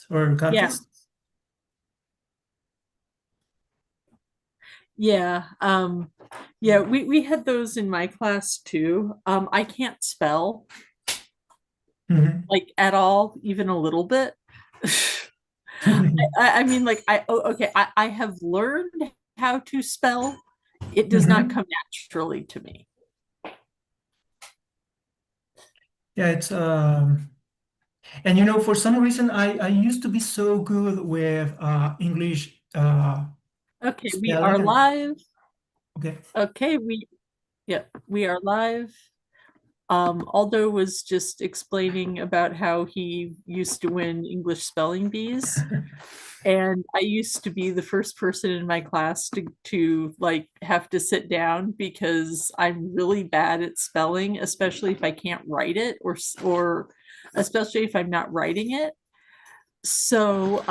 or Yeah. contests? Yeah. Yeah, we had those in my class too. I can't spell Mhm. like at all, even a little bit. I mean, like okay, I have learned how to spell. It does not Mhm. come naturally to me. Yeah, it's and you know, for some reason, I used to be so good with English Okay, we are spelling. And live. okay. Okay, yeah, we are live. Aldo was just explaining about how he used to win English spelling bees. And I used to be the first person in my class to like have to sit down because I'm really bad at spelling, especially if I can't write it or especially if I'm not writing it. So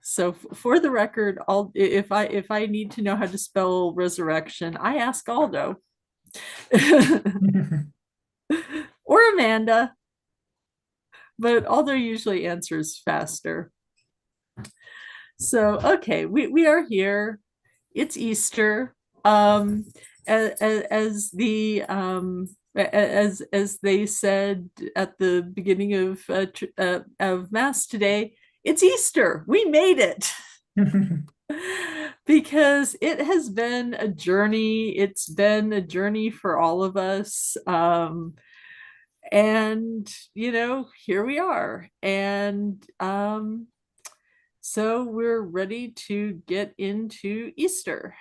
so for the record, I'll if I need to know how to spell resurrection, I ask Aldo or Amanda, but Aldo usually answers faster. So okay, we are here. It's Easter. Um, as the as they said at the beginning of Mass today, it's Easter. We made it. Because it has been a journey. It's been a journey for all of us. And here we are. And so we're ready to get into Easter.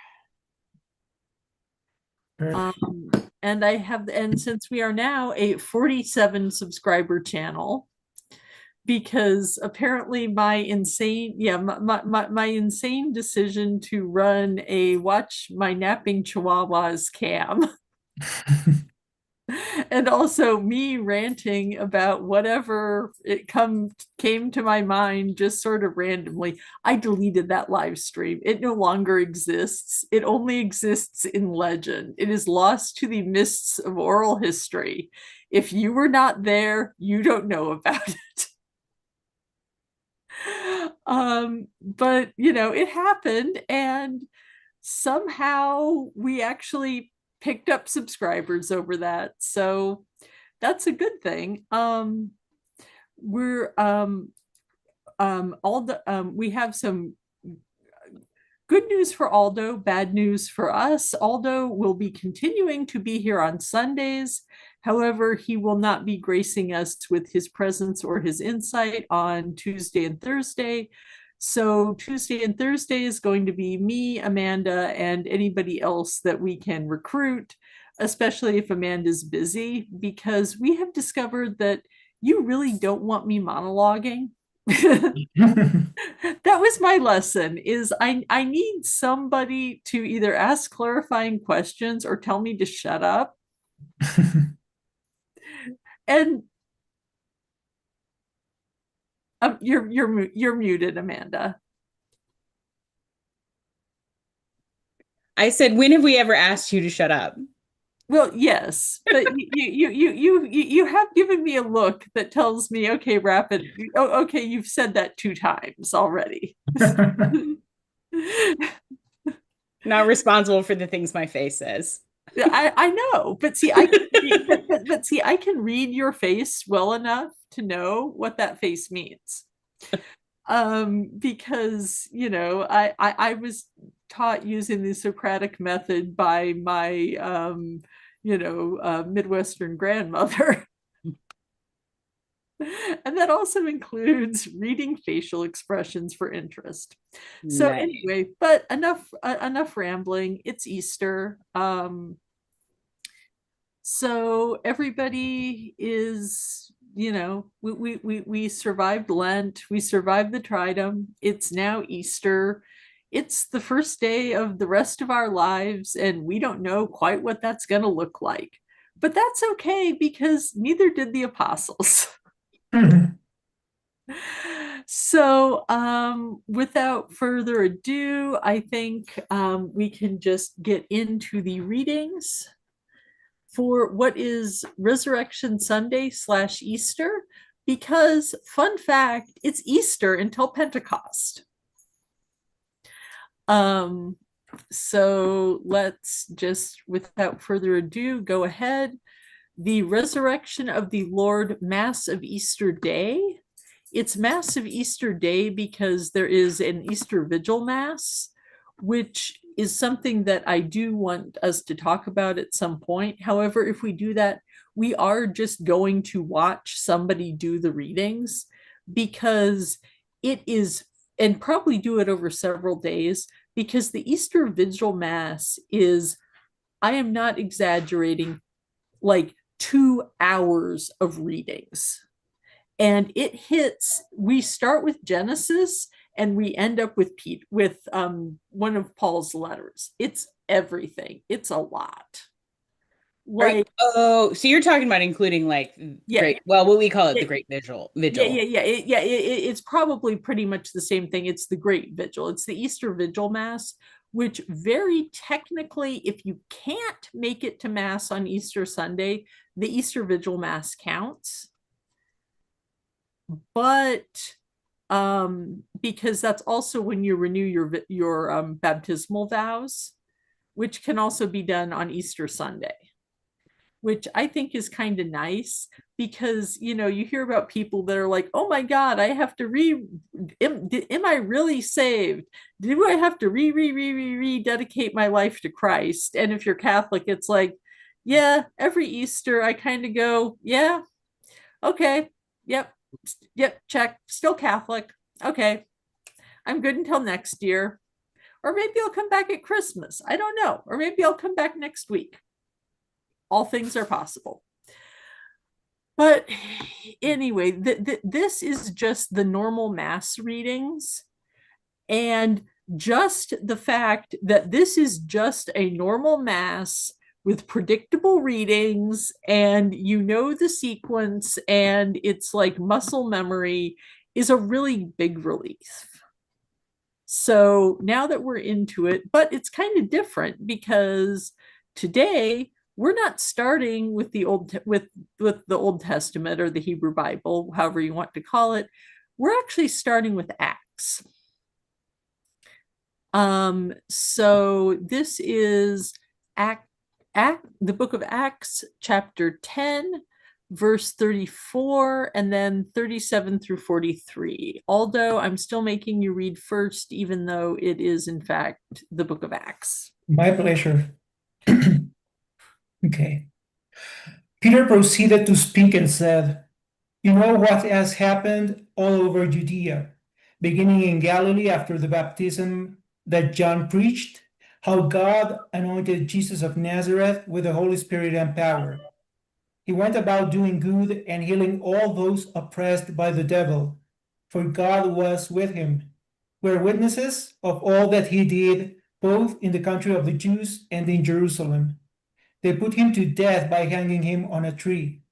Um, and since we are now a 47 subscriber channel, because apparently my insane decision to run a watch my napping chihuahuas cam and also me ranting about whatever came to my mind just sort of randomly. I deleted that live stream. It no longer exists. It only exists in legend. It is lost to the mists of oral history. If you were not there, you don't know about it. But it happened, and somehow we actually picked up subscribers over that. So that's a good thing. We're Aldo, we have some good news for Aldo, bad news for us. Aldo will be continuing to be here on Sundays. However, he will not be gracing us with his presence or his insight on Tuesday and Thursday. So Tuesday and Thursday is going to be me, Amanda, and anybody else that we can recruit, especially if Amanda's busy, because we have discovered that you really don't want me monologuing. That was my lesson is I need somebody to either ask clarifying questions or tell me to shut up. And you're muted, Amanda. I said, when have we ever asked you to shut up? Well, yes, but you have given me a look that tells me, okay, wrap it. Oh, okay, you've said that 2 times already. Not responsible for the things my face says. I know, but see, I can read, but see, I can read your face well enough to know what that face means. Because I was taught using the Socratic method by my Midwestern grandmother. And that also includes reading facial expressions for interest. So Nice. anyway, but enough rambling. It's Easter. So everybody is, we survived Lent, we survived the Triduum. It's now Easter. It's the first day of the rest of our lives, and we don't know quite what that's going to look like. But that's okay because neither did the apostles. So, without further ado, I think we can just get into the readings for what is Resurrection Sunday / Easter, because, fun fact, it's Easter until Pentecost. So let's just, without further ado, go ahead. The Resurrection of the Lord, Mass of Easter Day. It's Mass of Easter Day because there is an Easter Vigil Mass, which is something that I do want us to talk about at some point. However, if we do that, we are just going to watch somebody do the readings because it is, and probably do it over several days, because the Easter Vigil Mass is, I am not exaggerating, like 2 hours of readings. And it hits, we start with Genesis and we end up with one of Paul's letters. It's everything. It's a lot. Like, oh, so you're talking about including like Yeah. what we call it, the Yeah. Great Vigil. It's probably pretty much the same thing. It's the Great Vigil. It's the Easter Vigil Mass, which very technically, if you can't make it to Mass on Easter Sunday, the Easter Vigil Mass counts. But because that's also when you renew your baptismal vows, which can also be done on Easter Sunday, which I think is kind of nice because, you know, you hear about people that are like, oh my God, I have to am I really saved? Do I have to rededicate my life to Christ? And if you're Catholic, it's like, yeah, every Easter I kind of go, yeah, okay, yep, check, still Catholic. Okay, I'm good until next year. Or maybe I'll come back at Christmas. I don't know. Or maybe I'll come back next week. All things are possible. But anyway, this is just the normal Mass readings. And just the fact that this is just a normal Mass with predictable readings, and you know the sequence, and it's like muscle memory, is a really big relief. So now that we're into it, but it's kind of different because today we're not starting with the Old Testament or the Hebrew Bible, however you want to call it. We're actually starting with Acts. So this is the book of Acts, chapter 10, verse 34, and then 37 through 43. Although I'm still making you read first, even though it is in fact the book of Acts. My pleasure. Okay. Peter proceeded to speak and said, "You know what has happened all over Judea, beginning in Galilee after the baptism that John preached, how God anointed Jesus of Nazareth with the Holy Spirit and power. He went about doing good and healing all those oppressed by the devil, for God was with him. We're witnesses of all that he did, both in the country of the Jews and in Jerusalem. They put him to death by hanging him on a tree.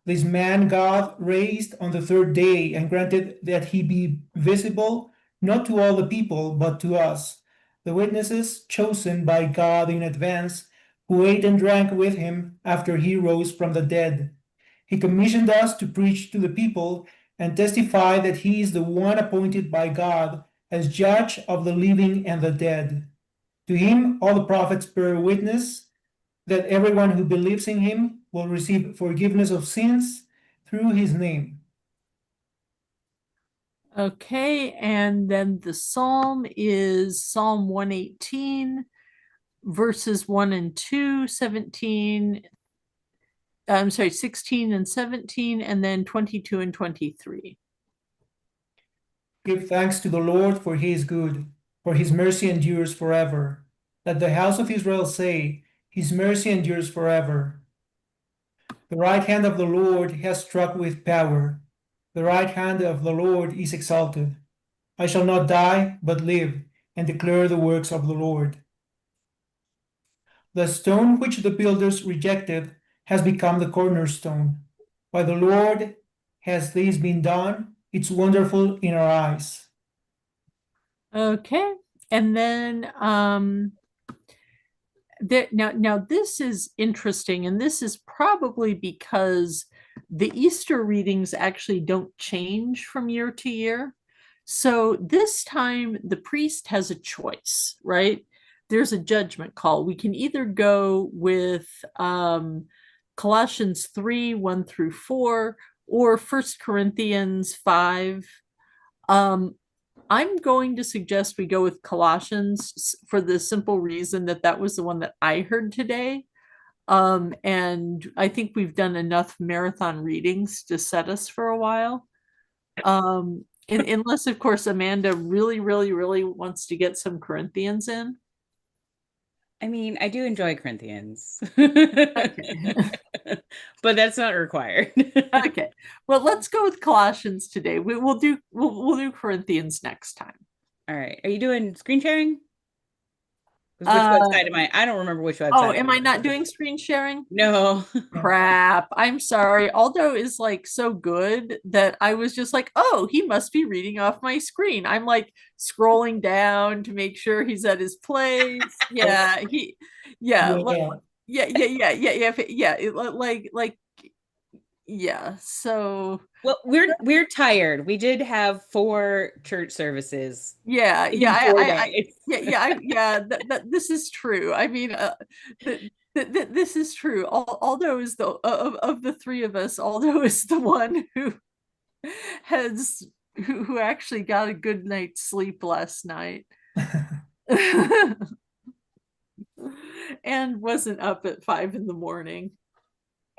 This man God raised on the third day and granted that he be visible, not to all the people, but to us, the witnesses chosen by God in advance, who ate and drank with him after he rose from the dead. He commissioned us to preach to the people and testify that he is the one appointed by God as judge of the living and the dead. To him all the prophets bear witness that everyone who believes in him will receive forgiveness of sins through his name." Okay, and then the psalm is Psalm 118, verses 1 and 2, 16 and 17, and then 22 and 23. "Give thanks to the Lord, for he is good, for his mercy endures forever. Let the house of Israel say, his mercy endures forever. The right hand of the Lord has struck with power. The right hand of the Lord is exalted. I shall not die, but live, and declare the works of the Lord. The stone which the builders rejected has become the cornerstone. By the Lord has this been done. It's wonderful in our eyes." Okay, and then now this is interesting, and this is probably because The Easter readings actually don't change from year to year. So this time the priest has a choice, right? There's a judgment call. We can either go with Colossians 3, 1 through 4, or 1 Corinthians 5. I'm going to suggest we go with Colossians for the simple reason that that was the one that I heard today. And I think we've done enough marathon readings to set us for a while. Unless, of course, Amanda really, really, really wants to get some Corinthians in. I mean, I do enjoy Corinthians, Okay. but that's not required. Okay. Well, let's go with Colossians today. We'll do Corinthians next time. All right. Are you doing screen sharing? Which website am I? I don't remember which website. Oh, am I not doing screen sharing? No. Crap. I'm sorry. Aldo is like so good that I was just like, oh, he must be reading off my screen. I'm like scrolling down to make sure he's at his place. Yeah, yeah, yeah. So Well, we're tired. We did have 4 church services. yeah, yeah. This is true. I mean, this is true. Aldo is the of the three of us. Aldo is the one who has who actually got a good night's sleep last night. And wasn't up at 5 in.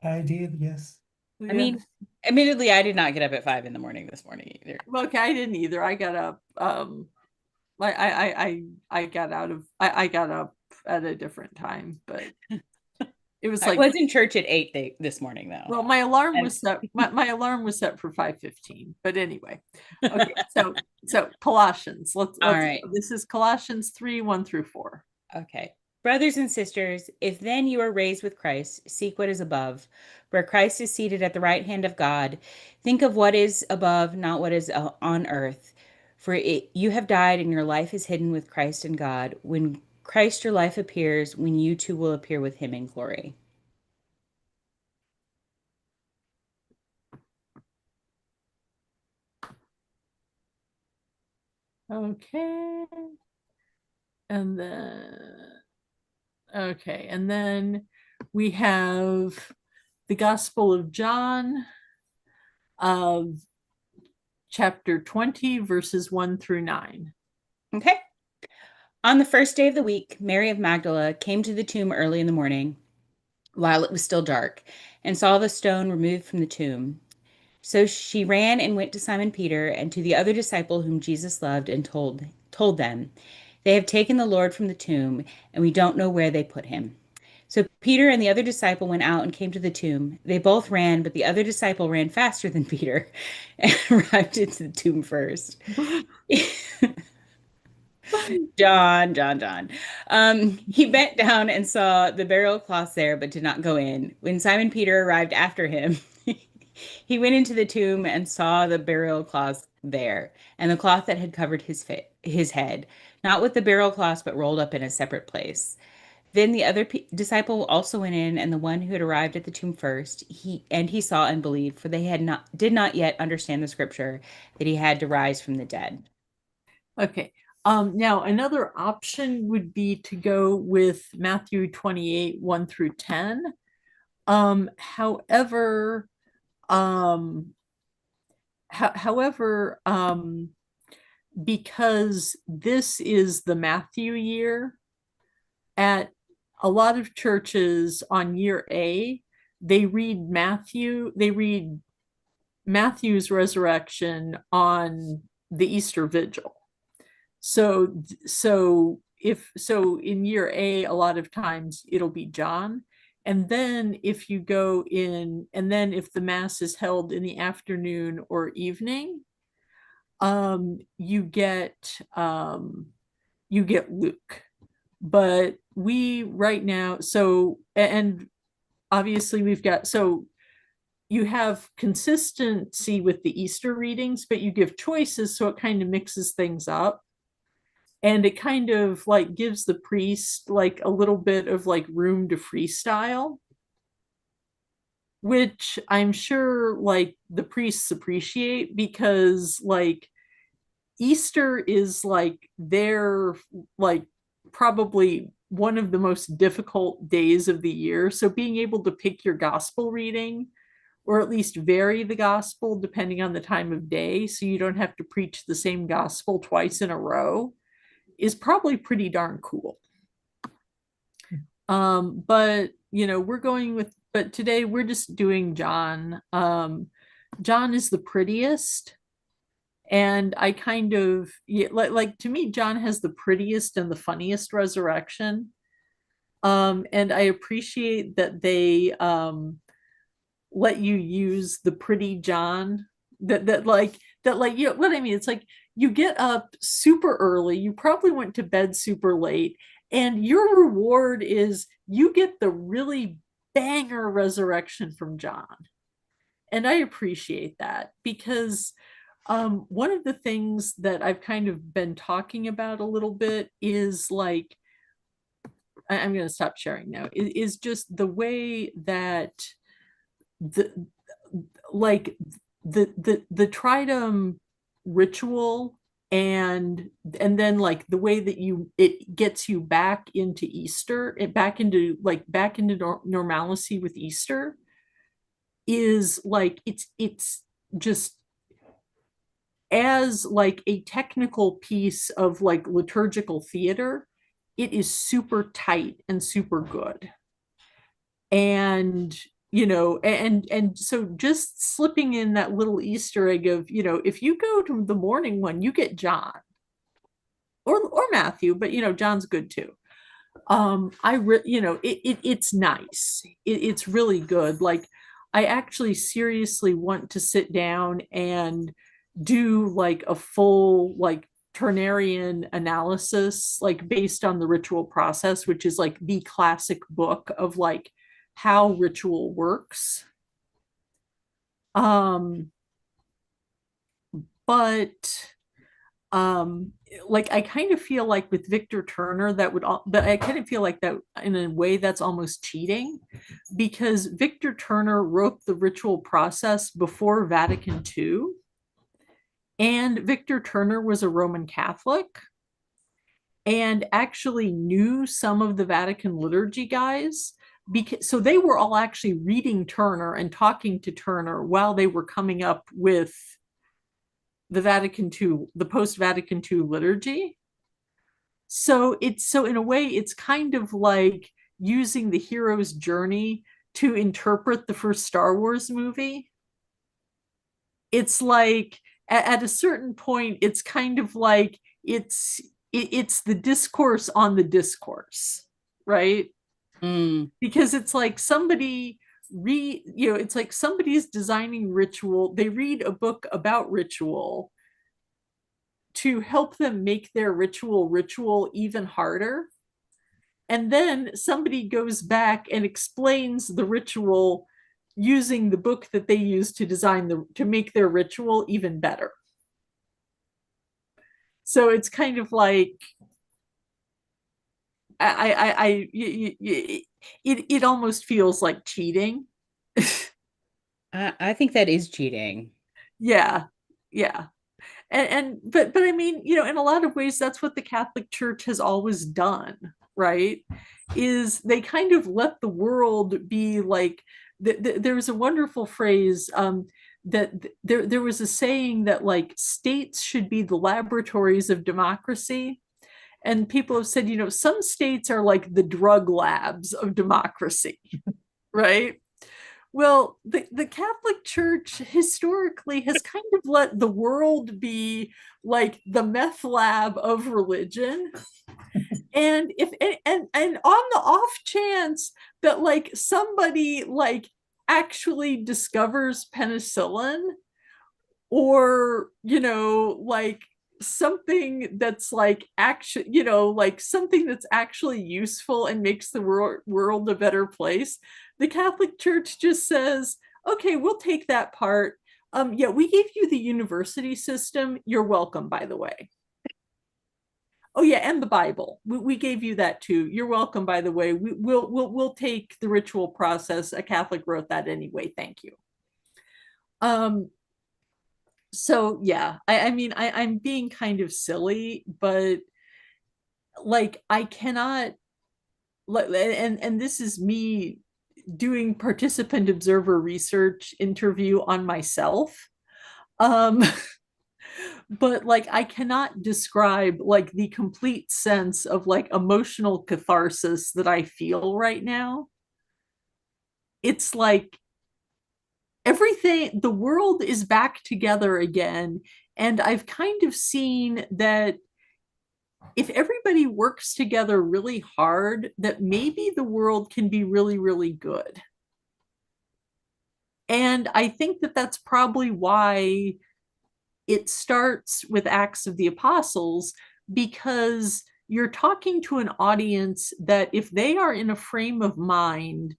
I did, yes. I mean, admittedly, I did not get up at 5 in the morning this morning either. Well, okay, I didn't either. I got up. I got up at a different time, but it was like I was in church at 8 this morning though. Well, my alarm was set. My alarm was set for 5:15. But anyway, okay. So Colossians. Let's All right. This is Colossians 3, 1 through 4. Okay. Brothers and sisters, if then you are raised with Christ, seek what is above, where Christ is seated at the right hand of God. Think of what is above, not what is on earth. For you have died, and your life is hidden with Christ in God. When Christ your life appears, when you too will appear with him in glory. Okay. And then we have the Gospel of John, chapter 20, verses 1 through 9. Okay. On the first day of the week, Mary of Magdala came to the tomb early in the morning, while it was still dark, and saw the stone removed from the tomb. So she ran and went to Simon Peter and to the other disciple whom Jesus loved and told them, "They have taken the Lord from the tomb, and we don't know where they put him." So Peter and the other disciple went out and came to the tomb. They both ran, but the other disciple ran faster than Peter and arrived at the tomb first. John. He bent down and saw the burial cloths there, but did not go in. When Simon Peter arrived after him, he went into the tomb and saw the burial cloths there, and the cloth that had covered his head, not with the burial cloths, but rolled up in a separate place. Then the other disciple also went in, and the one who had arrived at the tomb first, he saw and believed, for they did not yet understand the scripture that he had to rise from the dead. Okay. Now another option would be to go with Matthew 28, 1 through 10. However, because this is the Matthew year, at a lot of churches on year A, they read Matthew's resurrection on the Easter Vigil. So in year A, a lot of times it'll be John. And then if the Mass is held in the afternoon or evening, you get Luke. But we right now, and obviously you have consistency with the Easter readings, but you give choices, so it kind of mixes things up. And it kind of like gives the priest like a little bit of like room to freestyle. which I'm sure like the priests appreciate, because like Easter is like their like probably one of the most difficult days of the year. So being able to pick your gospel reading, or at least vary the gospel depending on the time of day, so you don't have to preach the same gospel twice in a row, is probably pretty darn cool. But you know, we're going with, but today we're just doing John. John is the prettiest. And I kind of, yeah, like to me, John has the prettiest and the funniest resurrection. And I appreciate that they let you use the pretty John, that you know what I mean. It's like you get up super early, you probably went to bed super late, and your reward is you get the really banger resurrection from John. And I appreciate that, because one of the things that I've kind of been talking about a little bit is like, I'm going to stop sharing now, is just the way that the like the Triduum ritual, and then like the way that it gets you back into Easter, back into normalcy with Easter, is like it's just as like a technical piece of like liturgical theater, it is super tight and super good. And you know, and so just slipping in that little Easter egg of, you know, if you go to the morning one, you get John or Matthew, but you know, John's good too. You know, it's nice. It's really good. Like, I actually seriously want to sit down and do like a full like ternarian analysis, like based on the ritual process, which is like the classic book of like how ritual works. Um, but like I kind of feel like with Victor Turner that would all, but I kind of feel like that in a way that's almost cheating, because Victor Turner wrote the ritual process before Vatican II, and Victor Turner was a Roman Catholic and actually knew some of the Vatican liturgy guys, because so they were all actually reading Turner and talking to Turner while they were coming up with the Vatican II, the post Vatican II liturgy. So in a way, it's kind of like using the hero's journey to interpret the first Star Wars movie. It's like at a certain point, it's kind of like it's the discourse on the discourse, right? Because it's like somebody you know, it's like somebody's designing ritual, they read a book about ritual to help them make their ritual even harder, and then somebody goes back and explains the ritual using the book that they used to to make their ritual even better. So it's kind of like it almost feels like cheating. I think that is cheating. Yeah, yeah. But I mean, you know, in a lot of ways, that's what the Catholic Church has always done, right? Is they kind of let the world be like, there was a wonderful phrase, that there was a saying that like states should be the laboratories of democracy. And people have said, you know, some states are like the drug labs of democracy, right? Well, the Catholic Church historically has kind of let the world be like the meth lab of religion. And if and on the off chance that like somebody like actually discovers penicillin, or you know, like something that's like actually, you know, like something that's actually useful and makes the world a better place, the Catholic Church just says, okay, we'll take that part. Yeah, we gave you the university system, you're welcome, by the way. Oh yeah, and the Bible. We gave you that too. You're welcome, by the way. We'll take the ritual process. A Catholic wrote that anyway. Thank you. Um, so yeah, I mean I'm being kind of silly, but like I cannot and this is me doing participant observer research interview on myself. Um but like I cannot describe like the complete sense of like emotional catharsis that I feel right now. It's like everything, the world is back together again, and I've kind of seen that if everybody works together really hard, that maybe the world can be really, really good. And I think that that's probably why it starts with Acts of the Apostles, because you're talking to an audience that, if they are in a frame of mind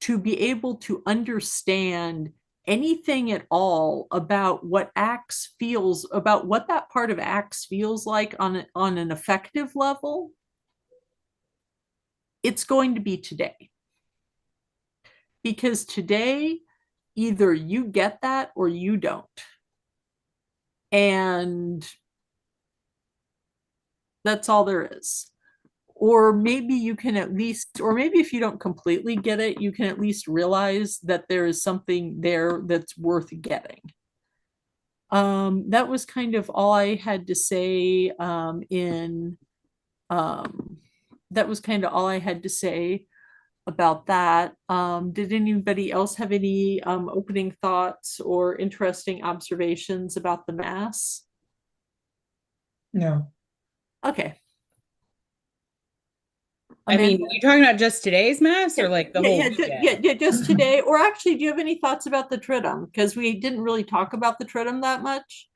to be able to understand anything at all about what Acts feels, about what that part of Acts feels like on an effective level, it's going to be today. Because today, either you get that or you don't. And that's all there is. Or maybe you can at least, or maybe if you don't completely get it, you can at least realize that there is something there that's worth getting. That was kind of all I had to say that was kind of all I had to say about that. Did anybody else have any opening thoughts or interesting observations about the Mass? No. Okay. I mean, Amanda? you talking about just today's mass or like the whole weekend? Yeah, just today. Or actually, do you have any thoughts about the Triduum? Because we didn't really talk about the Triduum that much.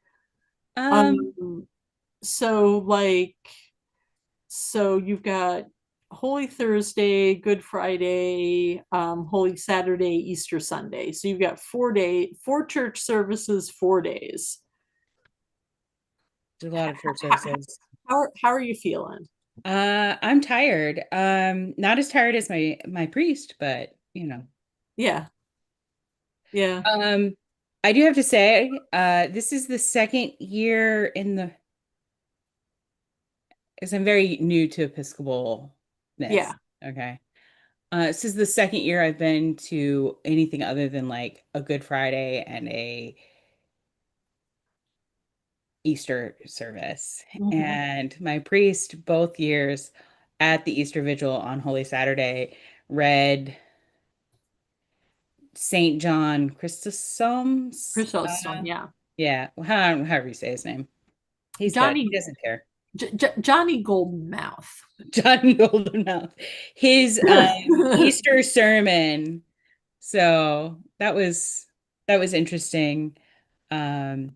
Um, So like, so you've got Holy Thursday, Good Friday, Holy Saturday, Easter Sunday. So you've got 4 church services, 4 days. there's a lot of church How, services. how are you feeling? I'm tired. Not as tired as my priest, but you know. Yeah. Yeah. I do have to say, this is the second year in the, because I'm very new to Episcopalness. Yeah. Okay. This is the second year I've been to anything other than like a Good Friday and a Easter service. Mhm. And my priest, both years at the Easter Vigil on Holy Saturday, read Saint John Chrysostom's. Chrysostom, yeah. Yeah, however you say his name. He's good. He Johnny doesn't care. Johnny Golden Mouth. John Goldenmouth. His Easter sermon. So that was interesting. Um,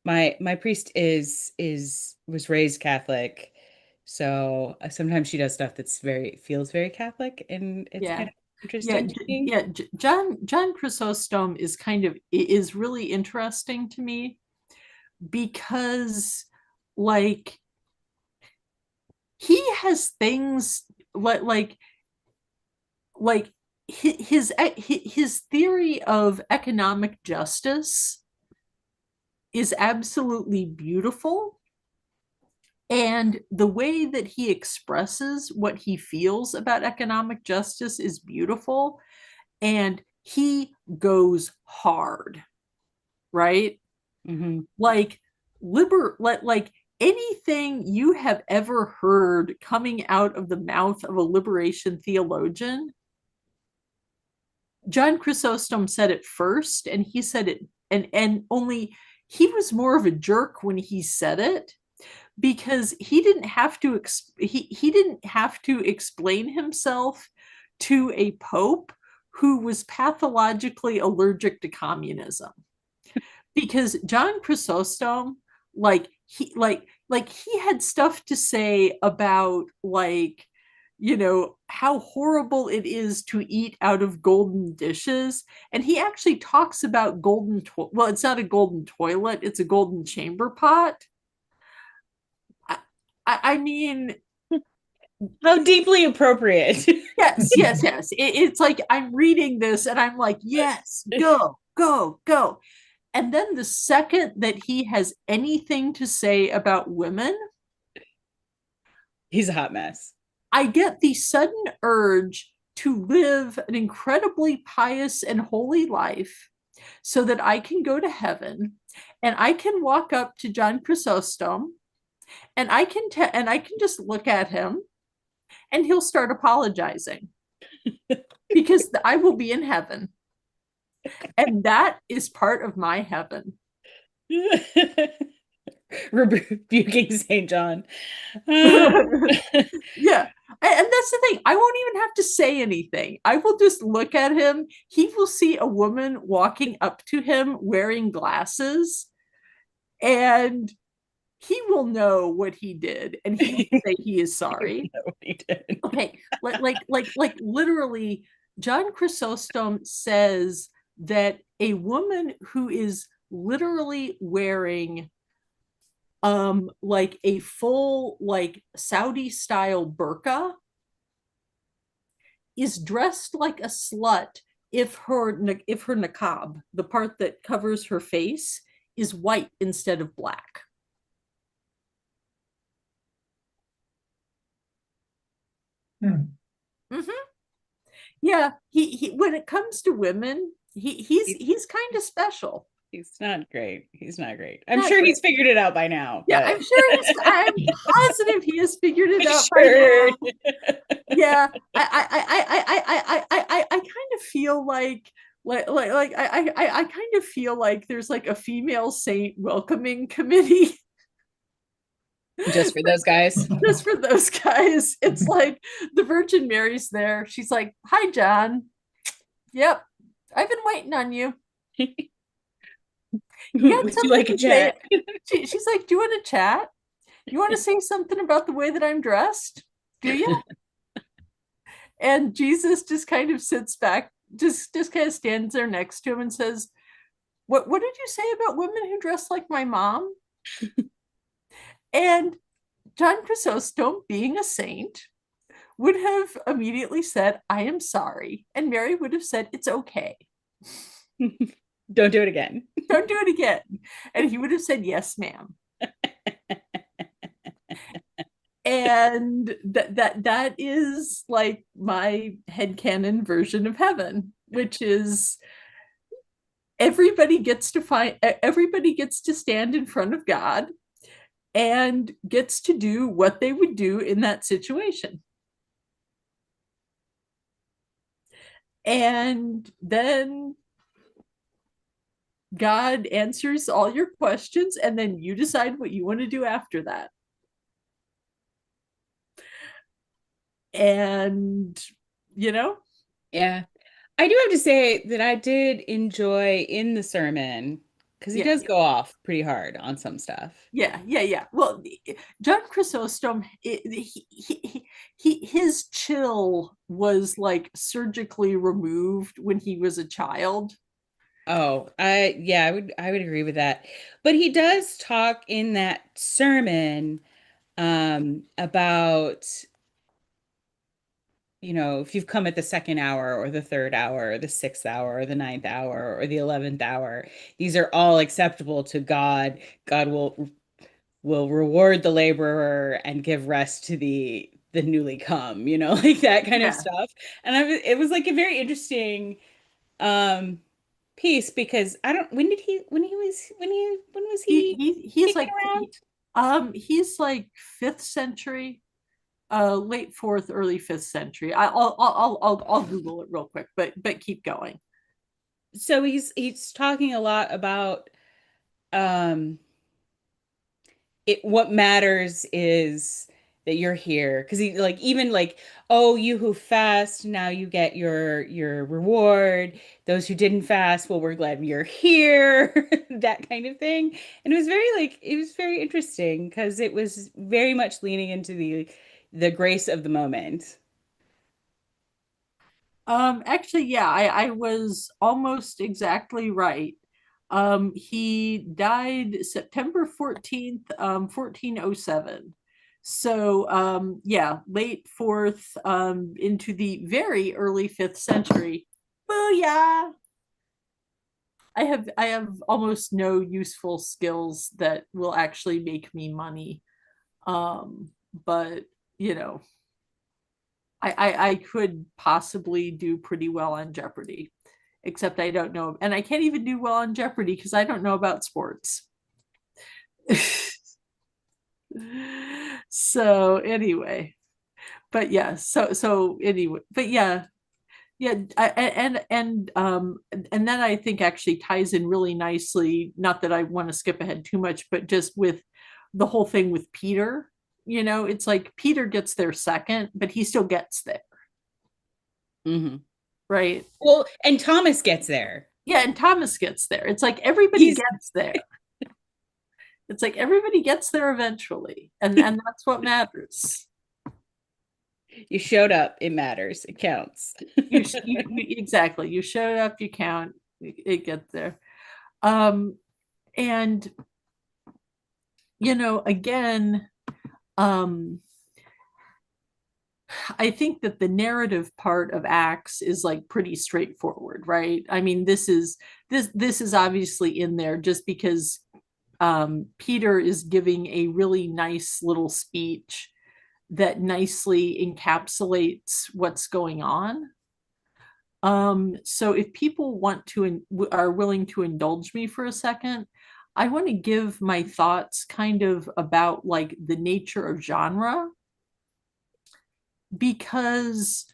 my priest was raised Catholic, so sometimes she does stuff that's feels very Catholic, and it's Yeah. kind of interesting to me. John Chrysostom is really interesting to me, because like he has things like his theory of economic justice is absolutely beautiful, and the way that he expresses what he feels about economic justice is beautiful, and he goes hard, right? Hmm. Like like anything you have ever heard coming out of the mouth of a liberation theologian, John Chrysostom said it first, and he said it, and only he was more of a jerk when he said it, because he didn't have to he didn't have to explain himself to a pope who was pathologically allergic to communism. Because John Chrysostom, he had stuff to say about how horrible it is to eat out of golden dishes, and he actually talks about well, it's not a golden toilet, it's a golden chamber pot. I mean, How deeply appropriate. yes, yes, yes. It's like I'm reading this and I'm like, yes, go, go, go. And then the second that he has anything to say about women, He's a hot mess. I get the sudden urge to live an incredibly pious and holy life so that I can go to heaven and I can walk up to John Chrysostom and I can just look at him and he'll start apologizing because I will be in heaven. And that is part of my heaven. Rebuking St. John. Yeah. And that's the thing. I won't even have to say anything. I will just look at him. He will see a woman walking up to him wearing glasses, and he will know what he did, and he will say he is sorry. What he did. Okay, like literally, John Chrysostom says that a woman who is literally wearing like a full like Saudi style burqa is dressed like a slut if her niqab, the part that covers her face, is white instead of black. Hmm. Mm-hmm. Yeah, he when it comes to women, he's kind of special. He's not great. He's not great. I'm Not sure great. he's figured it out by now. Yeah, but- I'm sure I'm positive he has figured it out by Sure. now. Yeah, I kind of feel like I kind of feel like there's like a female saint welcoming committee Just for those guys. just for those guys. It's like the Virgin Mary's there. She's like, "Hi, John. Yep, I've been waiting on you. You got Would you something like a to say?" chat? She's like, "Do you want to chat? You want to say something about the way that I'm dressed? Do you?" And Jesus just kind of sits back, just kind of stands there next to him and says, what did you say about women who dress like my mom?" And John Chrysostom, being a saint, would have immediately said, "I am sorry." And Mary would have said, "It's okay. Don't do it again. Don't do it again." And he would have said, "Yes, ma'am." And that is like my headcanon version of heaven, which is everybody gets to stand in front of God and gets to do what they would do in that situation. And then God answers all your questions, and then you decide what you want to do after that. And, you know, Yeah. I do have to say that I did enjoy in the sermon because he Yeah, does yeah. go off pretty hard on some stuff. Yeah. Well, John Chrysostom, his chill was like surgically removed when he was a child. Oh, I would agree with that. But he does talk in that sermon about, if you've come at the second hour or the third hour or the sixth hour or the ninth hour or the 11th hour, these are all acceptable to God. God will reward the laborer and give rest to the newly come, like that kind of Yeah. stuff. And it was like a very interesting piece because I don't when was He's kicking like around? he's like 5th century, late 4th, early 5th century. I'll Google it real quick, but keep going. So he's talking a lot about what matters is that you're here because he like even like, oh, you who fast, now you get your reward. Those who didn't fast, well, we're glad you're here. That kind of thing. And it was very interesting because it was very much leaning into the grace of the moment. Actually, yeah, I was almost exactly right. He died September 14th, 1407. So yeah, late fourth into the very early fifth century. Booyah! I have almost no useful skills that will actually make me money. But you know, I could possibly do pretty well on Jeopardy, except I don't know, and I can't even do well on Jeopardy because I don't know about sports. So anyway, but yeah, so anyway, but yeah, yeah, and that I think actually ties in really nicely. Not that I want to skip ahead too much, but just with the whole thing with Peter, it's like Peter gets there second, but he still gets there, Hmm. right? Well, and Thomas gets there. Yeah, and Thomas gets there. It's like everybody He's gets there. It's like everybody gets there eventually, and that's what matters. You showed up, it matters, it counts. Exactly. You showed up, you count, it gets there. Um, and again, um, I think that the narrative part of Acts is like pretty straightforward, right? I mean, this is obviously in there just because Peter is giving a really nice little speech that nicely encapsulates what's going on. So if people are willing to indulge me for a second, I want to give my thoughts kind of about like the nature of genre, because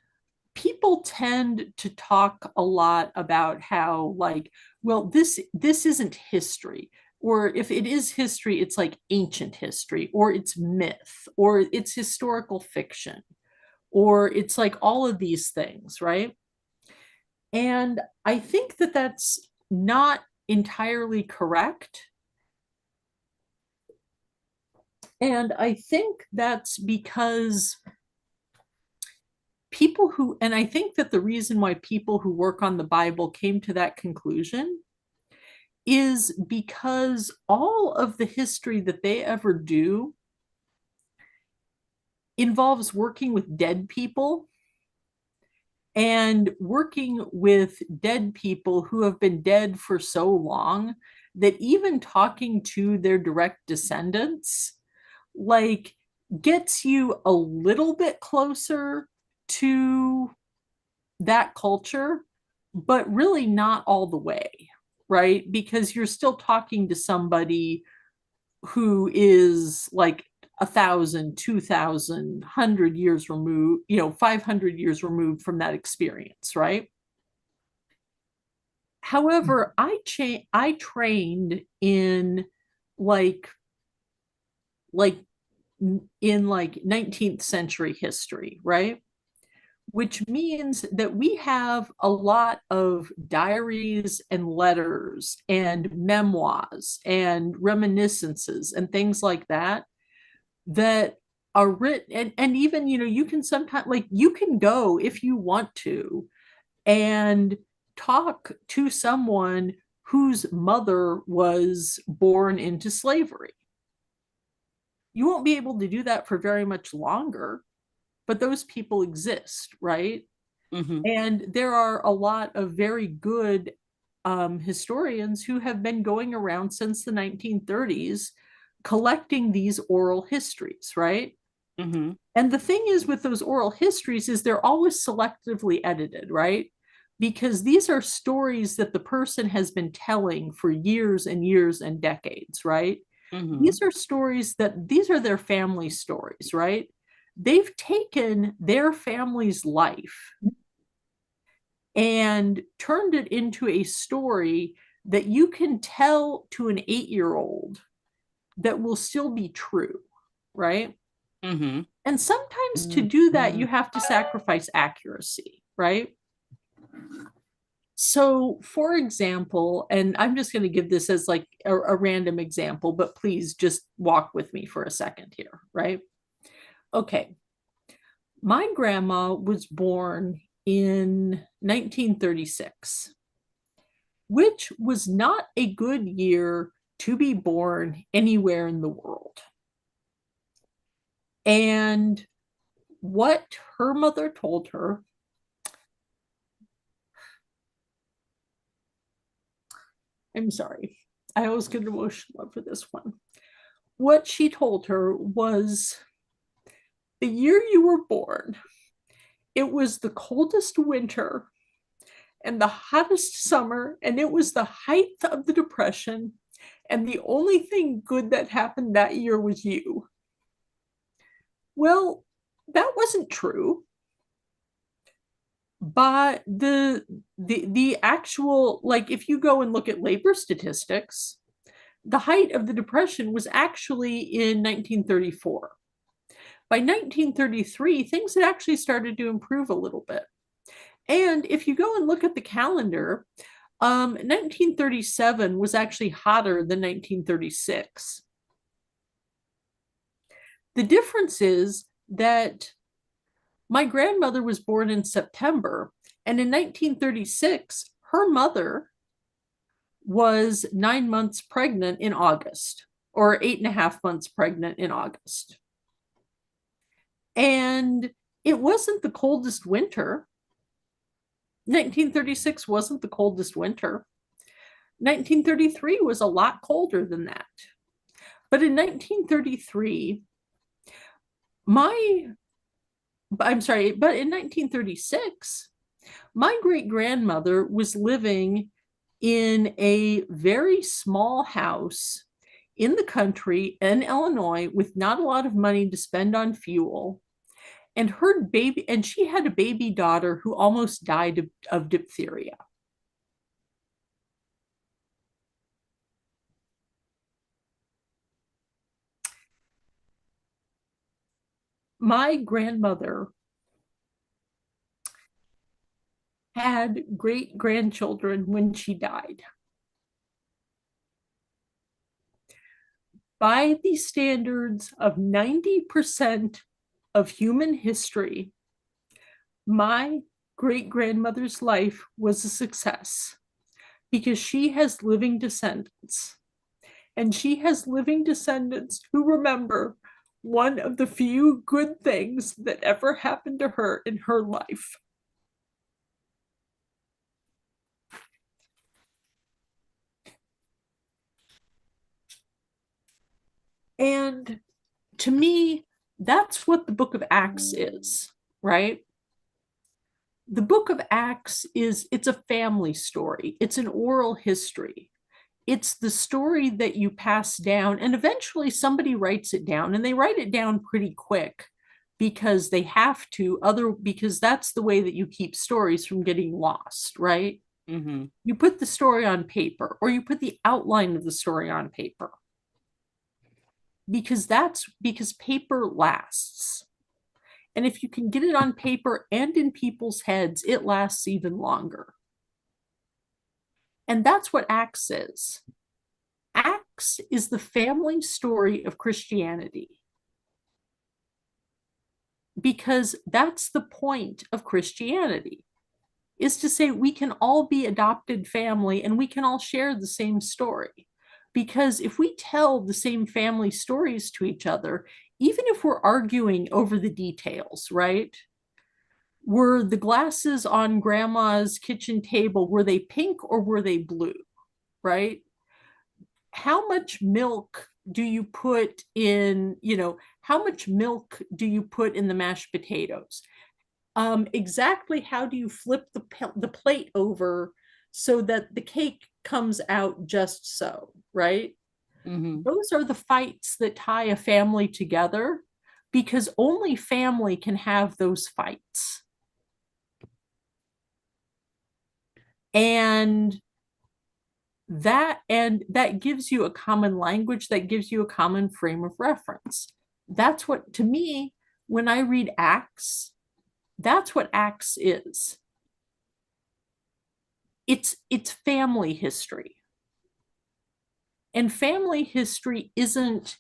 people tend to talk a lot about how like, well, this isn't history, or if it is history, it's like ancient history, or it's myth, or it's historical fiction, or it's like all of these things, right? And I think that that's not entirely correct. And I think that's because and I think that the reason why people who work on the Bible came to that conclusion is because all of the history that they ever do involves working with dead people, and working with dead people who have been dead for so long that even talking to their direct descendants like gets you a little bit closer to that culture, but really not all the way, right? Because you're still talking to somebody who is like 1,000, 2,000, 100 years removed, 500 years removed from that experience, right? However, I trained in like like in like 19th century history, right? Which means that we have a lot of diaries and letters and memoirs and reminiscences and things like that that are written, and even you can sometimes like you can go if you want to and talk to someone whose mother was born into slavery. You won't be able to do that for very much longer, but those people exist, right? Mm-hmm. And there are a lot of very good historians who have been going around since the 1930s collecting these oral histories, right? Mm-hmm. And the thing is with those oral histories is they're always selectively edited, right? Because these are stories that the person has been telling for years and years and decades, right? Mm-hmm. These are their family stories, right? They've taken their family's life and turned it into a story that you can tell to an 8-year-old that will still be true, right? Mm-hmm. And sometimes to do that, you have to sacrifice accuracy, right? So, for example, and I'm just going to give this as like a random example, but please just walk with me for a second here, right? Okay. My grandma was born in 1936, which was not a good year to be born anywhere in the world. And what her mother told her, I'm sorry, I always get emotional for this one. What she told her was, the year you were born, it was the coldest winter and the hottest summer, and it was the height of the Depression, and the only thing good that happened that year was you. Well, that wasn't true. But the actual, like, if you go and look at labor statistics, the height of the Depression was actually in 1934. By 1933, things had actually started to improve a little bit. And if you go and look at the calendar, 1937 was actually hotter than 1936. The difference is that my grandmother was born in September, and in 1936, her mother was 9 months pregnant in August, or 8.5 months pregnant in August. And it wasn't the coldest winter. 1936 wasn't the coldest winter. 1933 was a lot colder than that. But in 1933, but in 1936, my great-grandmother was living in a very small house in the country in Illinois with not a lot of money to spend on fuel. And she had a baby daughter who almost died of diphtheria. My grandmother had great-grandchildren when she died. By the standards of 90% of human history, my great-grandmother's life was a success because she has living descendants. And she has living descendants who remember one of the few good things that ever happened to her in her life. And to me, that's what the book of Acts is, right? The book of Acts it's a family story. It's an oral history. It's the story that you pass down, and eventually somebody writes it down, and they write it down pretty quick because they have to, because that's the way that you keep stories from getting lost, right? Mm-hmm. You put the story on paper, or you put the outline of the story on paper. Because paper lasts. And if you can get it on paper and in people's heads, it lasts even longer. And that's what Acts is. Acts is the family story of Christianity. Because that's the point of Christianity, is to say we can all be adopted family and we can all share the same story. Because if we tell the same family stories to each other, even if we're arguing over the details, right? Were the glasses on grandma's kitchen table, were they pink or were they blue, right? How much milk do you put in, how much milk do you put in the mashed potatoes? Exactly how do you flip the plate over so that the cake comes out just so, right? Mm-hmm. Those are the fights that tie a family together, because only family can have those fights. And that gives you a common language, that gives you a common frame of reference. That's what, to me, when I read Acts, that's what Acts is. It's family history. And family history isn't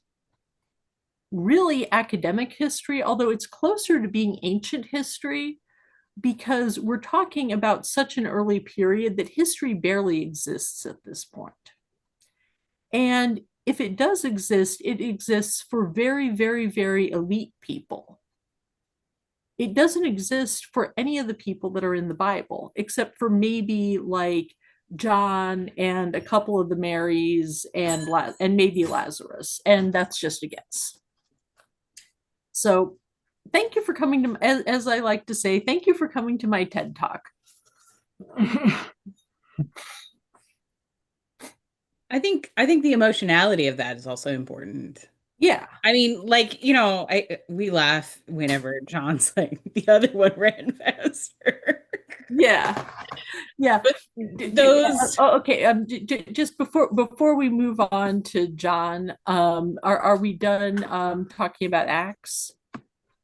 really academic history, although it's closer to being ancient history, because we're talking about such an early period that history barely exists at this point. And if it does exist, it exists for very, very, very elite people. It doesn't exist for any of the people that are in the Bible, except for maybe like John and a couple of the Marys and maybe Lazarus, and that's just a guess. So thank you for coming to, as I like to say, thank you for coming to my TED Talk. I think the emotionality of that is also important. Yeah. I mean, like, we laugh whenever John's like the other one ran faster. Yeah. Yeah. But those okay. Just before we move on to John, are we done talking about Acts?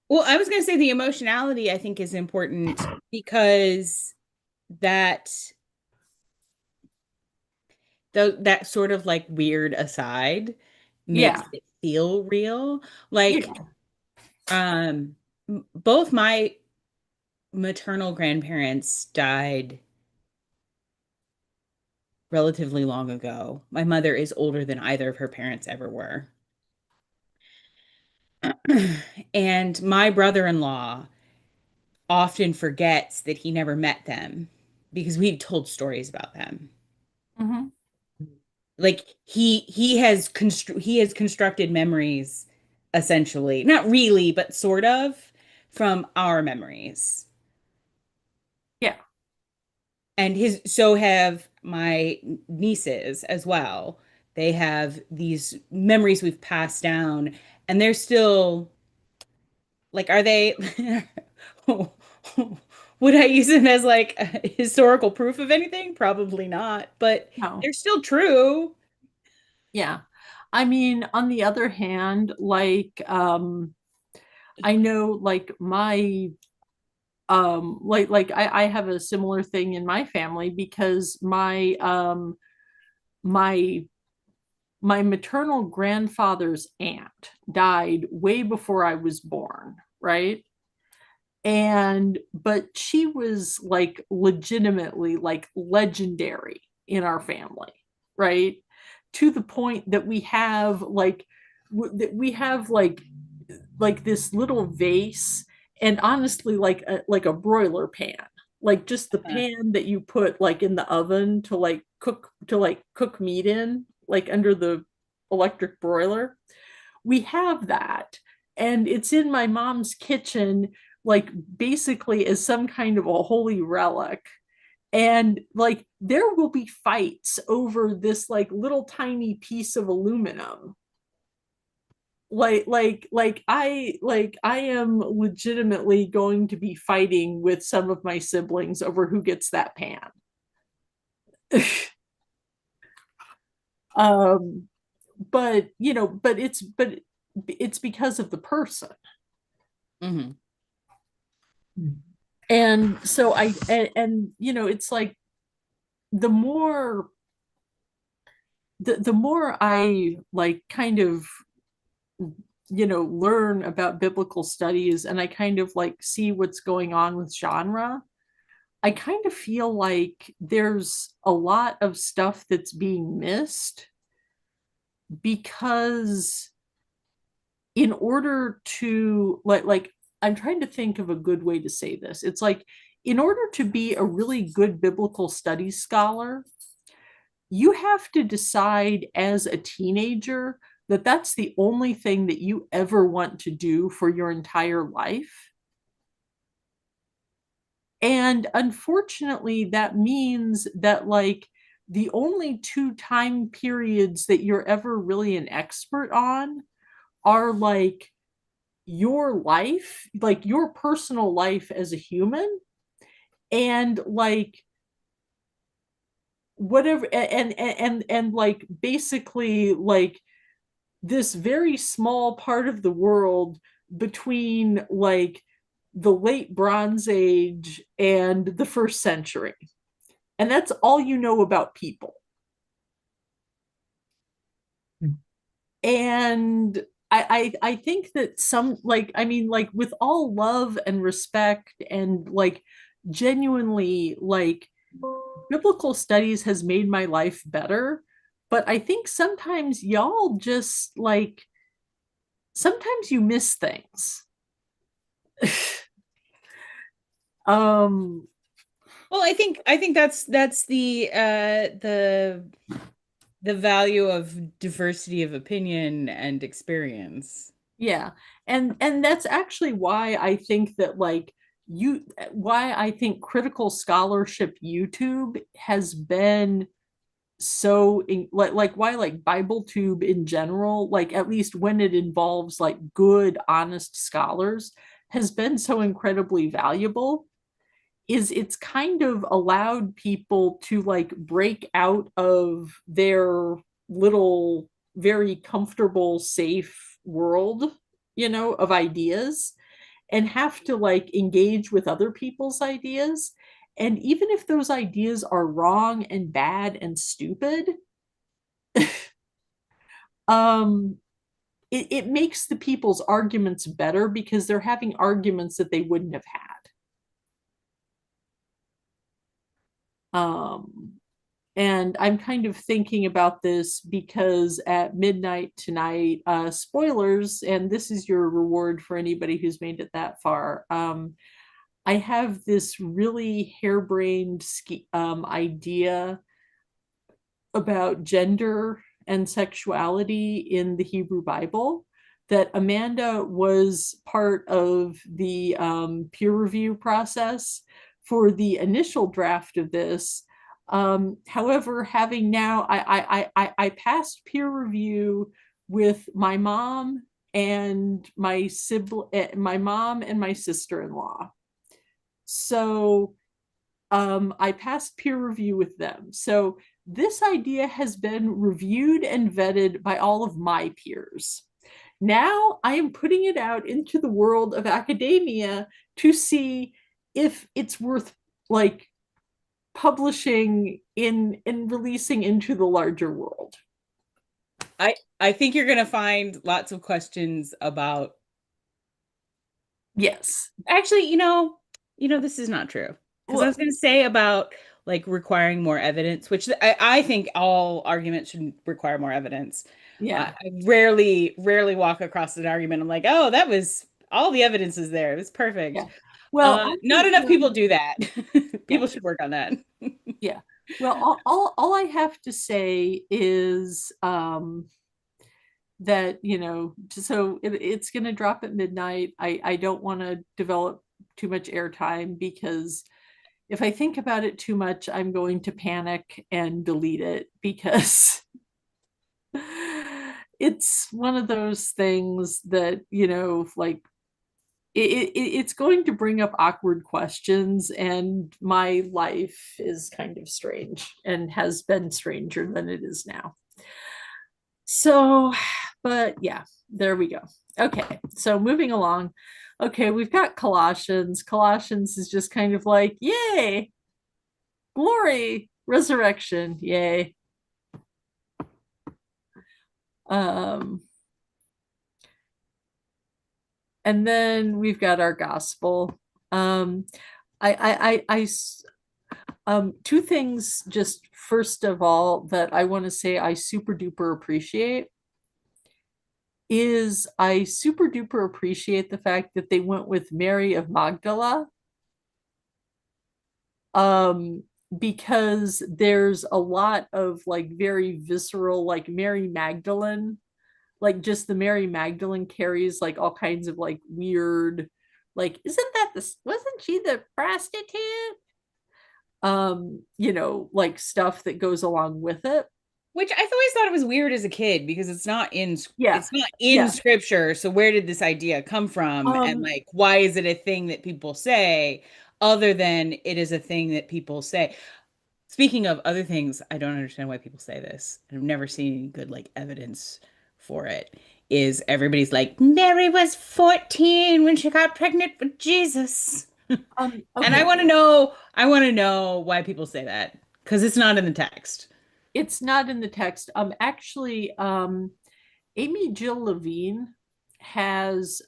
Well, I was going to say the emotionality I think is important because that that sort of like weird aside makes it feel real. Like, both my maternal grandparents died relatively long ago. My mother is older than either of her parents ever were. And my brother-in-law often forgets that he never met them because we've told stories about them. Mm-hmm. Like he has constructed memories, essentially, not really, but sort of, from our memories. Yeah. And so have my nieces as well. They have these memories we've passed down, and they're still like, are they would I use them as like a historical proof of anything? Probably not, but No. they're still true. Yeah. I mean, on the other hand, like I know like my I have a similar thing in my family because my maternal grandfather's aunt died way before I was born, right? But she was like legitimately like legendary in our family, right? To the point that we have like this little vase, and honestly like a broiler pan, like just the pan that you put like in the oven to like cook meat in, like under the electric broiler. We have that, and it's in my mom's kitchen, like basically as some kind of a holy relic. And like there will be fights over this like little tiny piece of aluminum. I am legitimately going to be fighting with some of my siblings over who gets that pan. But it's because of the person. Mm-hmm. And so it's like the more the more I like kind of learn about biblical studies, and I kind of like see what's going on with genre, I kind of feel like there's a lot of stuff that's being missed because in order to like I'm trying to think of a good way to say this. It's like in order to be a really good biblical studies scholar, you have to decide as a teenager that that's the only thing that you ever want to do for your entire life. And unfortunately, that means that like the only two time periods that you're ever really an expert on are like your life, like your personal life as a human, and like whatever, and like basically like this very small part of the world between like the late Bronze Age and the first century. And that's all you know about people. And I think that some like I mean like with all love and respect and like genuinely like biblical studies has made my life better, but I think sometimes y'all just like, sometimes you miss things. um Well, I think that's the value of diversity of opinion and experience. Yeah. And that's actually why I think that like why I think critical scholarship YouTube has been so like why like BibleTube in general, like at least when it involves like good, honest scholars, has been so incredibly valuable, is it's kind of allowed people to like break out of their little very comfortable safe world, of ideas, and have to like engage with other people's ideas. And even if those ideas are wrong and bad and stupid, um it makes the people's arguments better because they're having arguments that they wouldn't have had. And I'm kind of thinking about this because at midnight tonight, spoilers, and this is your reward for anybody who's made it that far. I have this really harebrained idea about gender and sexuality in the Hebrew Bible that Amanda was part of the peer review process for the initial draft of this. However, having now, I passed peer review with my mom and my sibling, my mom and my sister-in-law. So I passed peer review with them. So this idea has been reviewed and vetted by all of my peers. Now I am putting it out into the world of academia to see if it's worth like publishing in and releasing into the larger world. I think you're going to find lots of questions about. Yes. Actually, this is not true. Because I was going to say about like requiring more evidence, which I think all arguments should require more evidence. Yeah. I rarely walk across an argument. I'm like, oh, that was all the evidence is there. It was perfect. Yeah. Well, not enough people do that. People Yeah. should work on that. Yeah. Well, all I have to say is that, so it's going to drop at midnight. I don't want to develop too much airtime because if I think about it too much, I'm going to panic and delete it because it's one of those things that, like it's going to bring up awkward questions, and my life is kind of strange and has been stranger than it is now. So, but yeah, there we go. Okay, so moving along. Okay, we've got Colossians. Colossians is just kind of like, yay, glory, resurrection, yay. And then we've got our gospel. Two things just first of all that I want to say I super duper appreciate is I super duper appreciate the fact that they went with Mary of Magdala. Because there's a lot of like very visceral, like Mary Magdalene, like just the Mary Magdalene carries like all kinds of like weird, like, wasn't she the prostitute? Like stuff that goes along with it. Which I've always thought it was weird as a kid because it's not in Yeah. scripture. So where did this idea come from? And like, why is it a thing that people say other than it is a thing that people say? Speaking of other things, I don't understand why people say this. I've never seen any good like evidence for it. Is everybody's like, Mary was 14 when she got pregnant with Jesus. Okay. And I want to know why people say that because it's not in the text. It's not in the text. Actually, Amy Jill Levine has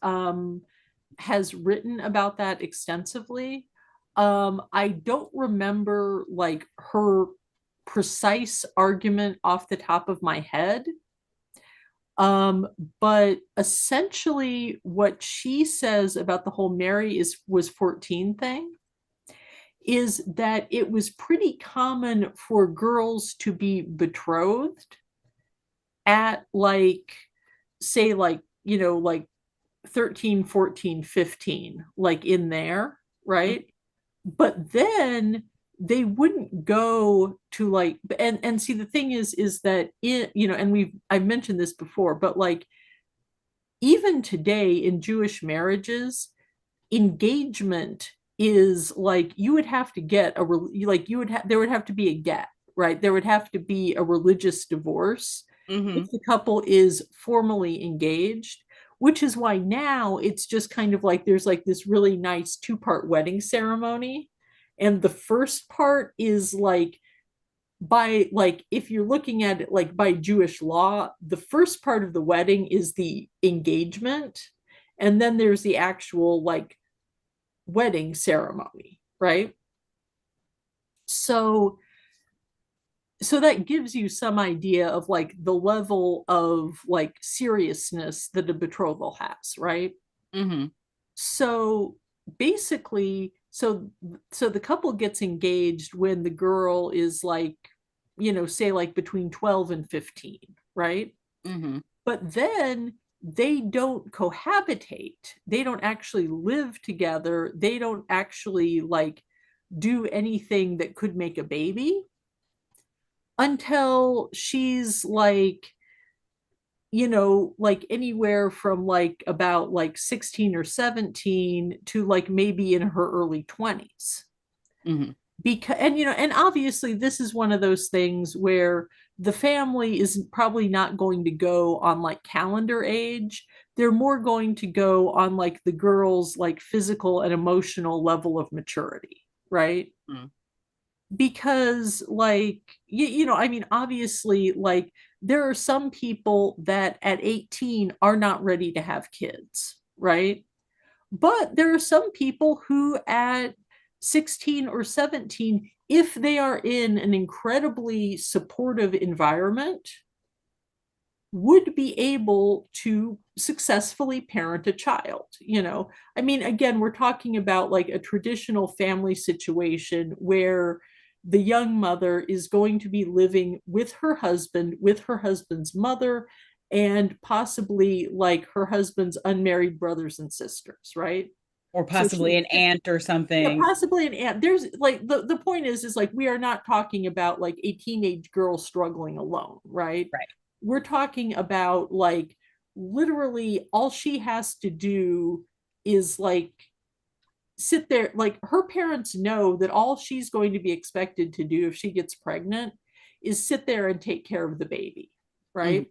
written about that extensively. I don't remember like her precise argument off the top of my head. But essentially what she says about the whole Mary was 14 thing is that it was pretty common for girls to be betrothed at like, say, like, you know, like 13, 14, 15, like in there, right? But then they wouldn't go to like, and see, the thing is that it, you know, and I've mentioned this before, but like even today in Jewish marriages, engagement is like you would have to get a like you would have there would have to be a get, right? There would have to be a religious divorce if the couple is formally engaged, which is why now it's just kind of like there's like this really nice two-part wedding ceremony. And the first part is like, by like, if you're looking at it like by Jewish law, the first part of the wedding is the engagement, and then there's the actual like wedding ceremony, right? So that gives you some idea of like the level of like seriousness that a betrothal has, right? Mm-hmm. So basically, so the couple gets engaged when the girl is like, you know, say like between 12 and 15, right? Mm-hmm. But then they don't cohabitate. They don't actually live together. They don't actually like do anything that could make a baby until she's like, you know, like anywhere from like about like 16 or 17 to like maybe in her early 20s. Mm-hmm. Because, and you know, and obviously this is one of those things where the family is probably not going to go on like calendar age. They're more going to go on like the girl's like physical and emotional level of maturity, right? Mm-hmm. Because like you know, I mean, obviously like there are some people that at 18 are not ready to have kids, right? But there are some people who at 16 or 17, if they are in an incredibly supportive environment, would be able to successfully parent a child. You know, I mean, again, we're talking about like a traditional family situation where the young mother is going to be living with her husband, with her husband's mother, and possibly like her husband's unmarried brothers and sisters, right? Or So possibly an aunt or yeah, something. possibly an aunt. There's like the point is like we are not talking about like a teenage girl struggling alone, right? Right. We're talking about like literally all she has to do is like sit there. Like her parents know that all she's going to be expected to do if she gets pregnant is sit there and take care of the baby, right?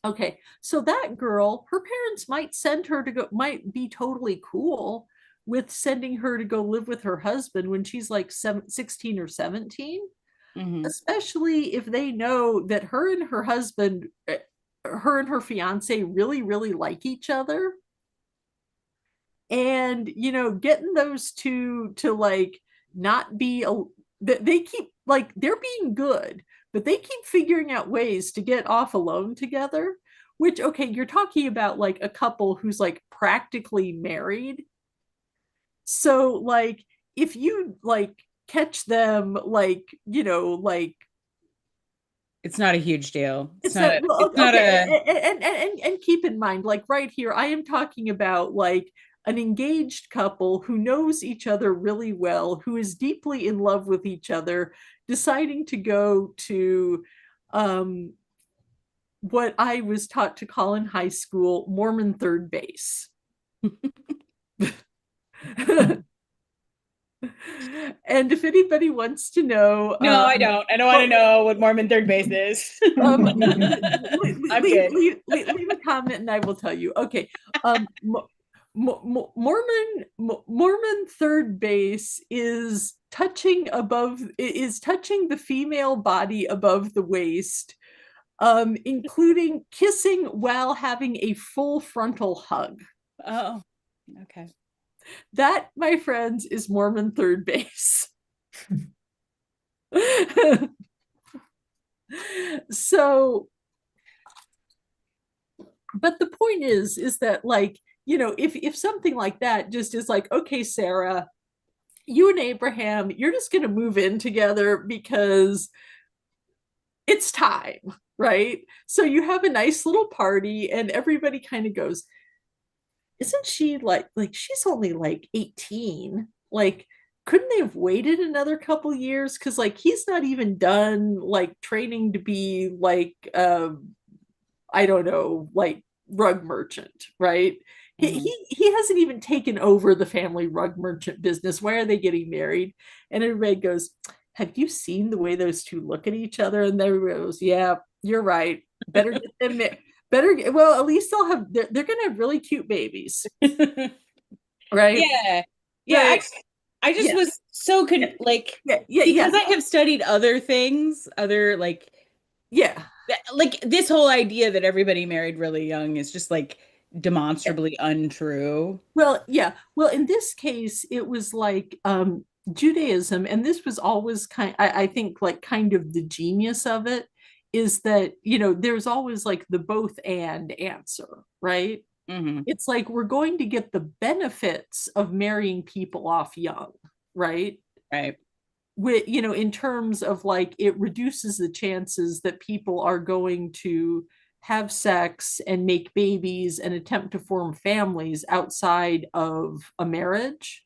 Okay, so that girl, her parents might send her to go, might be totally cool with sending her to go live with her husband when she's like 16 or 17, Mm-hmm. especially if they know that her and her husband, her and her fiance really, really like each other. And, you know, getting those two to like not be, they keep like, they're being good, but they keep figuring out ways to get off alone together. Which, okay, you're talking about like a couple who's like practically married. So, like, if you like catch them, like, you know, like, It's not a huge deal. it's not, well, It's not okay, a. and keep in mind, like right here, I am talking about like an engaged couple who knows each other really well, who is deeply in love with each other, deciding to go to um what I was taught to call in high school Mormon third base. And if anybody wants to know, No, I don't. I don't want to know what Mormon third base is. I'm good. leave a comment and I will tell you. Okay. Mormon third base is touching the female body above the waist, including kissing while having a full frontal hug. Oh, okay. That, my friends, is Mormon third base. So, but the point is that like, if something like that just is like, okay, Sarah, you and Abraham, you're just going to move in together because it's time, right? So you have a nice little party and everybody kind of goes, isn't she like she's only like 18? Like, couldn't they have waited another couple years? Because like he's not even done like training to be like I don't know, like rug merchant, right? Mhm. He hasn't even taken over the family rug merchant business. Why are they getting married? And everybody goes, have you seen the way those two look at each other? And everybody goes, yeah, you're right. Better get them better. Well, at least they're gonna have really cute babies, right? Yeah. Yeah, Right. I just Yeah. was so Yeah. like, Yeah. Yeah. because Yeah. I have studied other things, other Yeah. like this whole idea that everybody married really young is just like Yeah. demonstrably untrue. Well, yeah. Well, in this case, it was like Judaism, and this was always I think like kind of the genius of it is that, there's always like the both and answer, right? Hmm. It's like we're going to get the benefits of marrying people off young, right? Right. In terms of like it reduces the chances that people are going to have sex and make babies and attempt to form families outside of a marriage.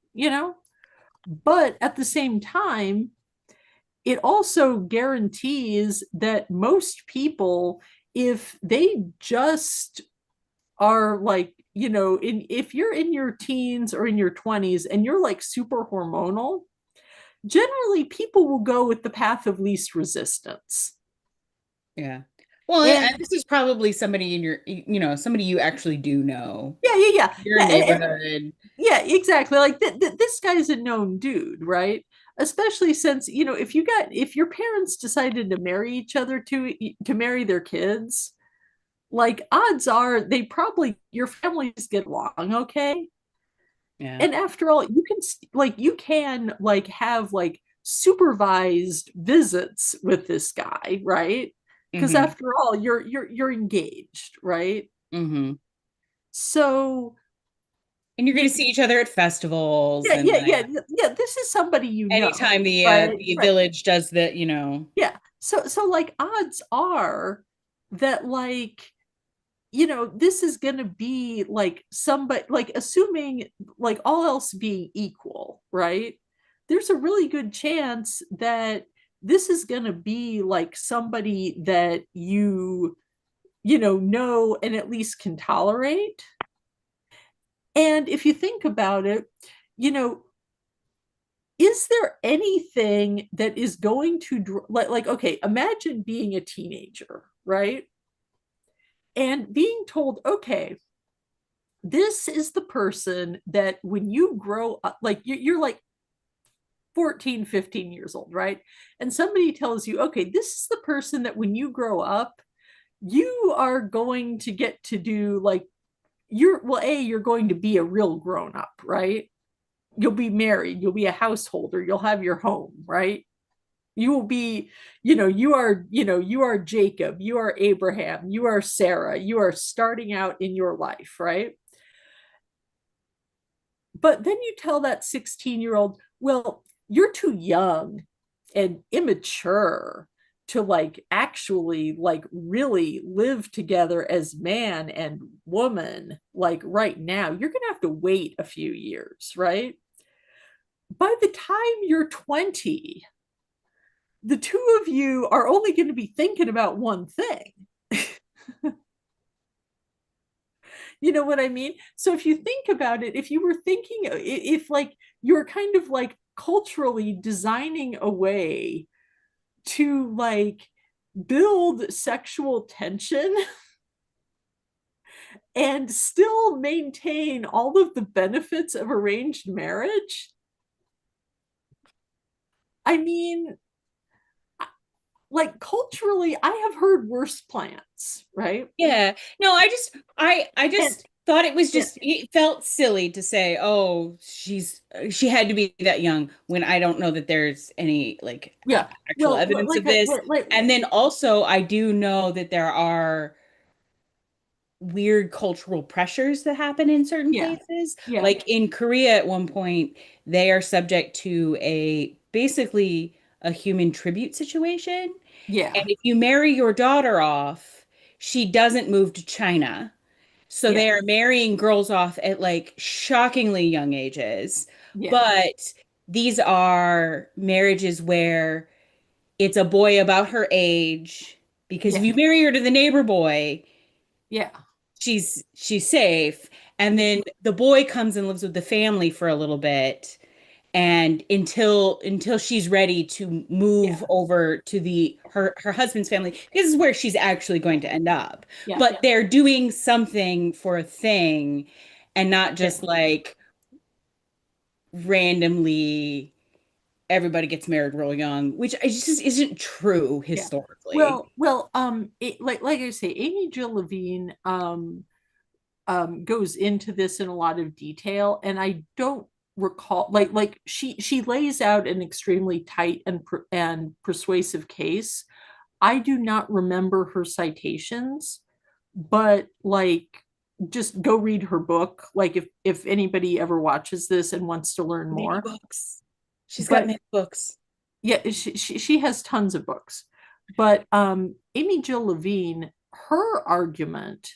But at the same time, it also guarantees that most people, if they just are like, if you're in your teens or in your 20s and you're like super hormonal, generally people will go with the path of least resistance. Yeah. Well, And and this is probably somebody in your, somebody you actually do know, yeah, yeah, yeah, your yeah, neighborhood. yeah, exactly. Like this guy's a known dude, right? Especially since, if your parents decided to marry each other to marry their kids, like odds are they probably your families get along, okay? Yeah. And after all, you can have like supervised visits with this guy, right? Because Hmm. after all, you're engaged, right? Hmm. So And you're going you, to see each other at festivals yeah, and yeah, like yeah, yeah. This is somebody anytime right? the Right. village does Yeah. So like odds are that like this is going to be like somebody, like assuming like all else being equal, right? There's a really good chance that this is going to be like somebody that you know and at least can tolerate. And if you think about it, you know is there anything that is going to like okay, imagine being a teenager, right? And being told, okay, this is the person that when you grow up, like you're like 14, 15 years old, right? And somebody tells you, okay, this is the person that when you grow up, you are going to get to do like, you're going to be a real grown up, right? You'll be married, you'll be a householder, you'll have your home, right? You will be, you are Jacob, you are Abraham, you are Sarah, you are starting out in your life, right? But then you tell that 16-year-old, well, you're too young and immature to like actually like really live together as man and woman like right now. You're going to have to wait a few years, right? By the time you're 20, the two of you are only going to be thinking about one thing. You know what I mean? So if you think about it, if you were thinking, if like you're kind of like culturally designing a way to like build sexual tension and still maintain all of the benefits of arranged marriage, I mean, like culturally, I have heard worse plans, right? Yeah. No, I And just thought it was Yeah. just, it felt silly to say, oh, she had to be that young when I don't know that there's any like Yeah. actual Well, evidence of like, this. And then also I do know that there are weird cultural pressures that happen in certain yeah, places. yeah, Like in Korea at one point, they are subject to a basically a human tribute situation. yeah, And if you marry your daughter off, she doesn't move to China. So yeah, they are marrying girls off at like shockingly young ages. yeah, But these are marriages where it's a boy about her age. Because if yeah, you marry her to the neighbor boy, yeah, she's safe. And yeah, then the boy comes and lives with the family for a little bit and until she's ready to move yeah, over to the her husband's family, this is where she's actually going to end up. yeah, But they're doing something for a thing and not yeah, just like randomly everybody gets married real young, which just isn't true yeah. historically. Like I say, Amy Jill Levine goes into this in a lot of detail, and I don't recall like she lays out an extremely tight and persuasive case. I do not remember her citations, but like just go read her book. Like if anybody ever watches this and wants to learn Many more. books. She's got But many books. yeah, she has tons of books. But Amy Jill Levine, her argument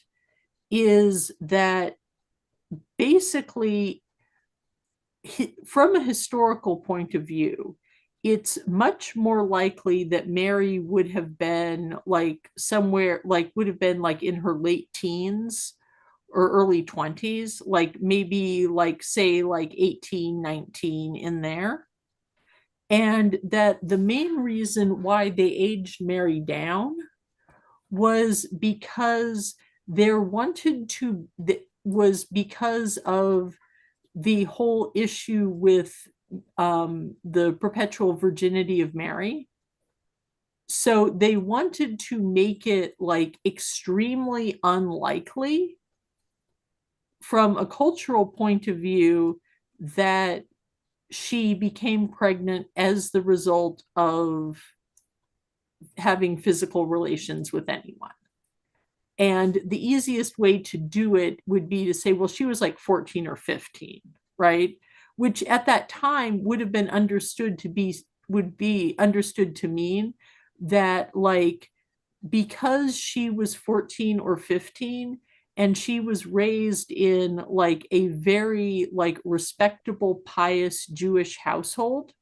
is that basically, from a historical point of view, it's much more likely that Mary would have been like somewhere, like would have been like in her late teens or early 20s, like maybe like say like 18, 19 in there. And that the main reason why they aged Mary down was because there wanted to, was because of the whole issue with the perpetual virginity of Mary. So they wanted to make it like extremely unlikely from a cultural point of view that she became pregnant as the result of having physical relations with anyone. And the easiest way to do it would be to say, well, she was like 14 or 15, right? Which at that time would have been understood to be, would be understood to mean that, like, because she was 14 or 15 and she was raised in like a very like respectable pious Jewish household,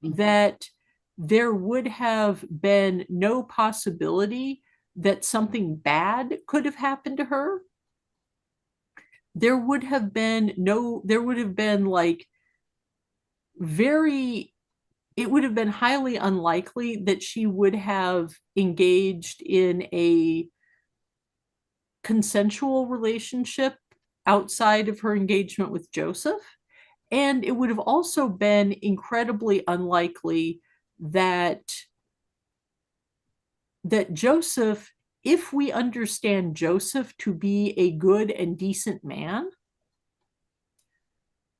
that there would have been no possibility that something bad could have happened to her. There would have been no, there would have been like very, it would have been highly unlikely that she would have engaged in a consensual relationship outside of her engagement with Joseph. And it would have also been incredibly unlikely that Joseph, if we understand Joseph to be a good and decent man,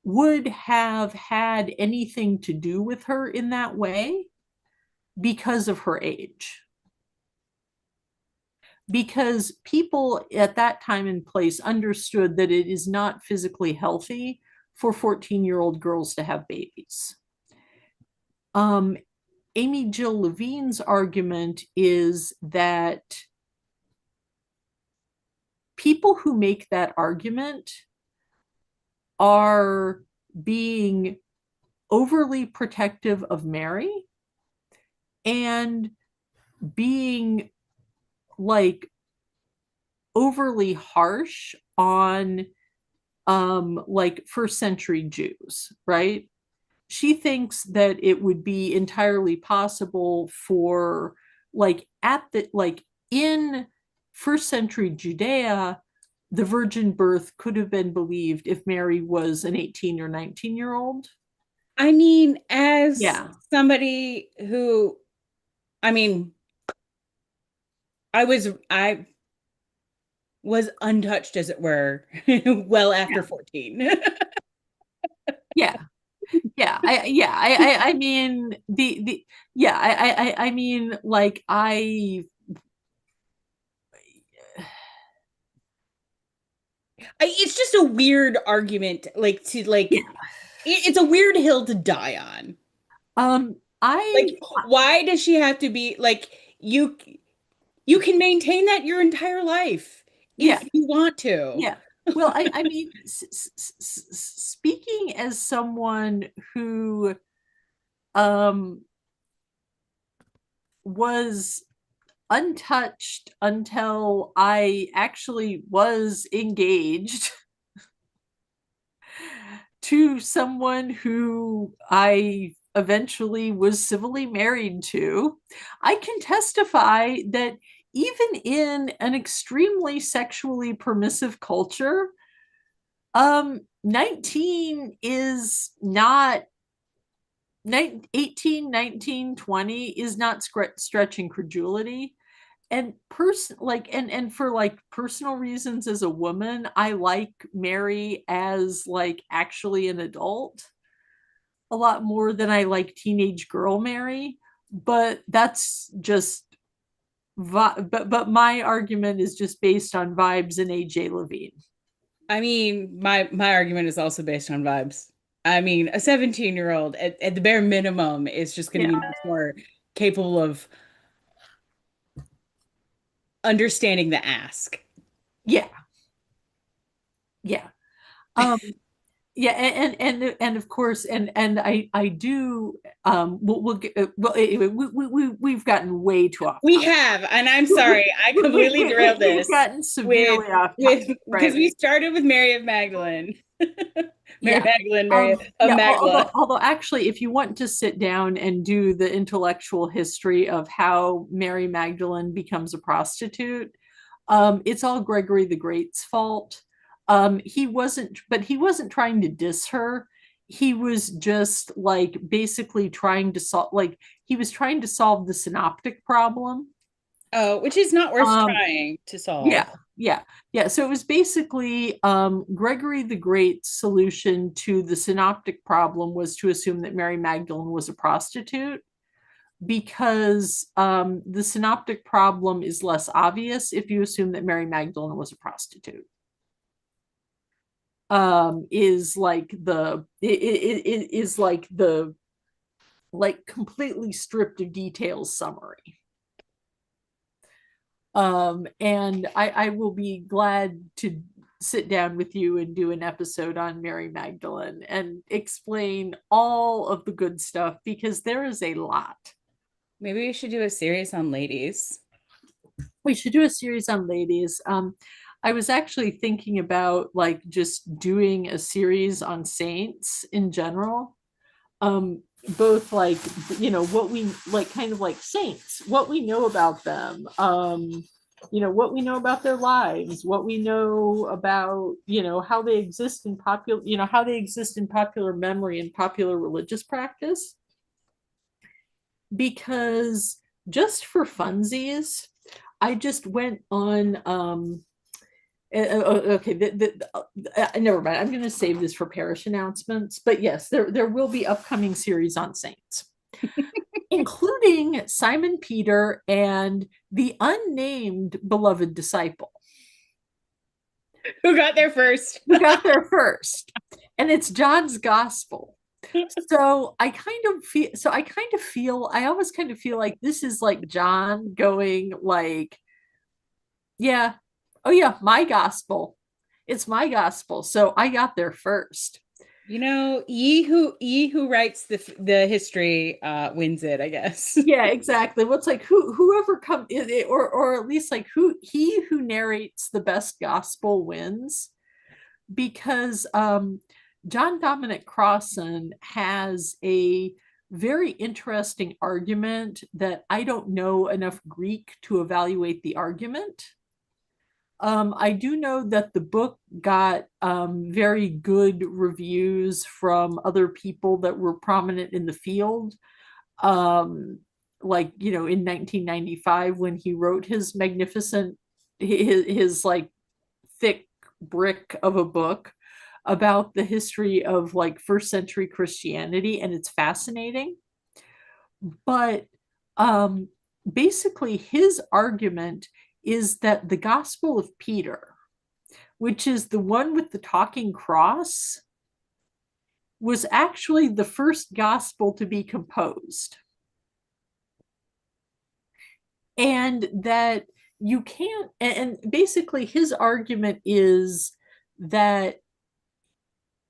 would have had anything to do with her in that way because of her age. Because people at that time and place understood that it is not physically healthy for 14-year-old girls to have babies. Amy Jill Levine's argument is that people who make that argument are being overly protective of Mary and being like overly harsh on like first century Jews, right? She thinks that it would be entirely possible for like at the like in first century Judea, the virgin birth could have been believed if Mary was an 18 or 19-year-old. I mean, as Yeah. somebody who, I mean, I was, I was untouched, as it were, well after 14. Yeah. Yeah, I mean the yeah, I mean like It's just a weird argument, like to like yeah. it's a weird hill to die on. I Like, why does she have to be like you can maintain that your entire life yeah, if you want to. yeah. Well, I mean, speaking as someone who um was untouched until I actually was engaged to someone who I eventually was civilly married to, I can testify that even in an extremely sexually permissive culture, 19 is not 18, 19, 20 is not stretching credulity. And and for like personal reasons as a woman, I like Mary as like actually an adult a lot more than I like teenage girl Mary. But that's just but my argument is just based on vibes and AJ Levine. I mean, my argument is also based on vibes. I mean, a 17-year-old at the bare minimum is just going to Yeah. be much more capable of understanding the ask. Yeah. Yeah. Um yeah, and of course, and I do we'll get well anyway, we've gotten way too off We topic. have, and I'm sorry, I completely derailed We've this gotten severely off with topic, because right? we started with Mary of Magdalene. Mary Yeah. Magdalene, Mary of Yeah, Magdala. although actually, if you want to sit down and do the intellectual history of how Mary Magdalene becomes a prostitute, it's all Gregory the Great's fault. He wasn't trying to diss her. He was just like basically trying to solve, like he was trying to solve the synoptic problem. Oh, which is not worth Um, trying to solve. yeah, yeah, yeah. So it was basically Gregory the Great's solution to the synoptic problem was to assume that Mary Magdalene was a prostitute because the synoptic problem is less obvious if you assume that Mary Magdalene was a prostitute. Is like it is like the like completely stripped of details summary. And I will be glad to sit down with you and do an episode on Mary Magdalene and explain all of the good stuff because there is a lot. Maybe we should do a series on ladies. We should do a series on ladies. I was actually thinking about like just doing a series on saints in general. Both like what we like kind of like saints, what we know about them, what we know about their lives, what we know about how they exist in popular how they exist in popular memory and popular religious practice. Because just for funsies, I just went on okay, never mind. I'm going to save this for parish announcements. But yes, there will be upcoming series on saints, including Simon Peter and the unnamed beloved disciple. Who got there first? Who got there first? And it's John's gospel. So I always kind of feel like this is like John going like, yeah, oh yeah, my gospel. It's my gospel. So I got there first. Ye who writes the history wins it, I guess. Yeah, exactly. What's like whoever come or at least like who narrates the best gospel wins, because John Dominic Crossan has a very interesting argument that I don't know enough Greek to evaluate the argument. I do know that the book got very good reviews from other people that were prominent in the field. Like, in 1995 when he wrote his magnificent, his like brick of a book about the history of like first century Christianity, and it's fascinating. But um, basically, his argument is that the Gospel of Peter, which is the one with the talking cross, was actually the first gospel to be composed. And that you can't, and basically his argument is that,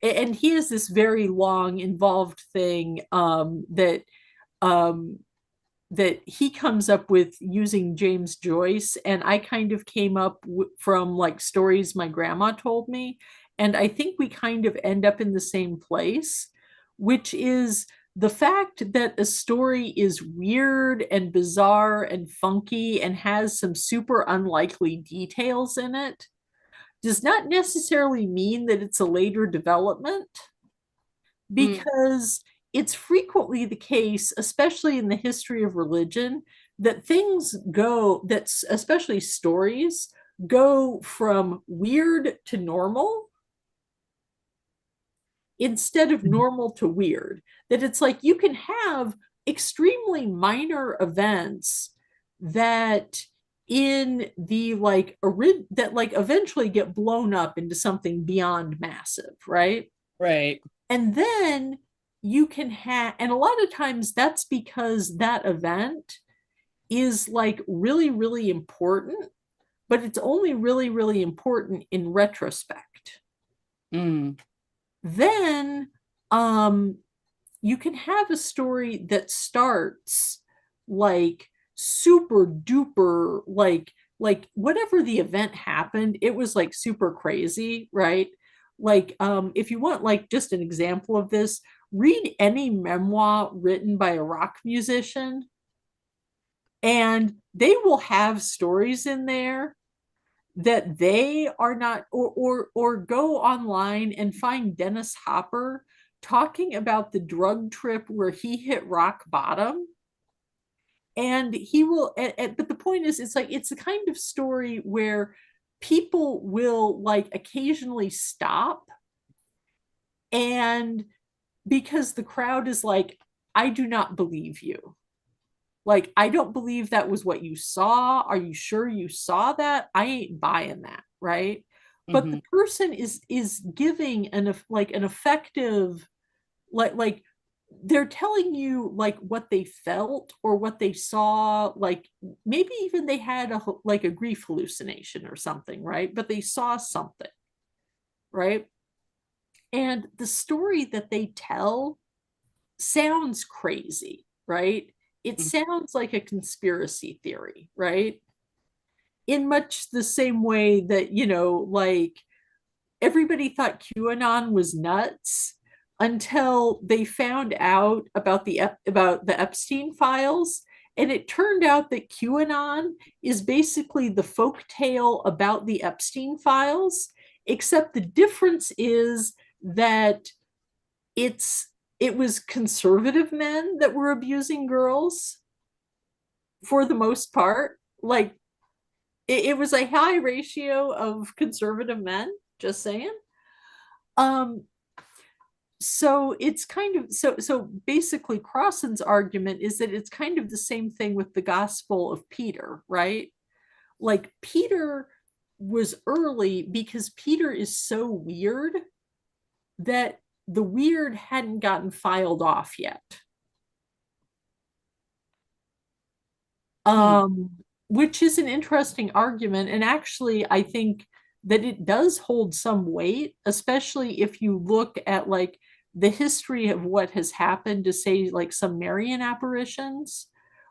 and he has this very long involved thing um, that he comes up with using James Joyce, and I kind of came up from like stories my grandma told me, and I think we kind of end up in the same place, which is the fact that a story is weird and bizarre and funky and has some super unlikely details in it does not necessarily mean that it's a later development, because it's frequently the case, especially in the history of religion, that things go, that especially stories go from weird to normal instead of normal to weird. That it's like you can have extremely minor events that in the like that like eventually get blown up into something beyond massive, right? Right. And then you can have, and a lot of times that's because that event is like really, really important, but it's only really, really important in retrospect. Mm. Then you can have a story that starts like super duper, like whatever the event happened, it was like super crazy, right? Like if you want like just an example of this, read any memoir written by a rock musician, and they will have stories in there that they are not, or go online and find Dennis Hopper talking about the drug trip where he hit rock bottom, and he will, but the point is, it's like it's the kind of story where people will like occasionally stop, and because the crowd is like, I do not believe you, like I don't believe that was what you saw, are you sure you saw that? I ain't buying that, right? But Mm-hmm. the person is giving an like an effective, like they're telling you like what they felt or what they saw, like maybe even they had a like a grief hallucination or something, right? But they saw something, right? And the story that they tell sounds crazy, right? It sounds like a conspiracy theory, right? In much the same way that, you know, like everybody thought QAnon was nuts until they found out about the Epstein files, and it turned out that QAnon is basically the folk tale about the Epstein files, except the difference is that it's it was conservative men that were abusing girls for the most part. Like it was a high ratio of conservative men, just saying. Um, so it's kind of, so basically Crossan's argument is that it's kind of the same thing with the Gospel of Peter, right? Like Peter was early because Peter is so weird that the weird hadn't gotten filed off yet. um, which is an interesting argument. And actually, I think that it does hold some weight, especially if you look at like the history of what has happened to say like some Marian apparitions,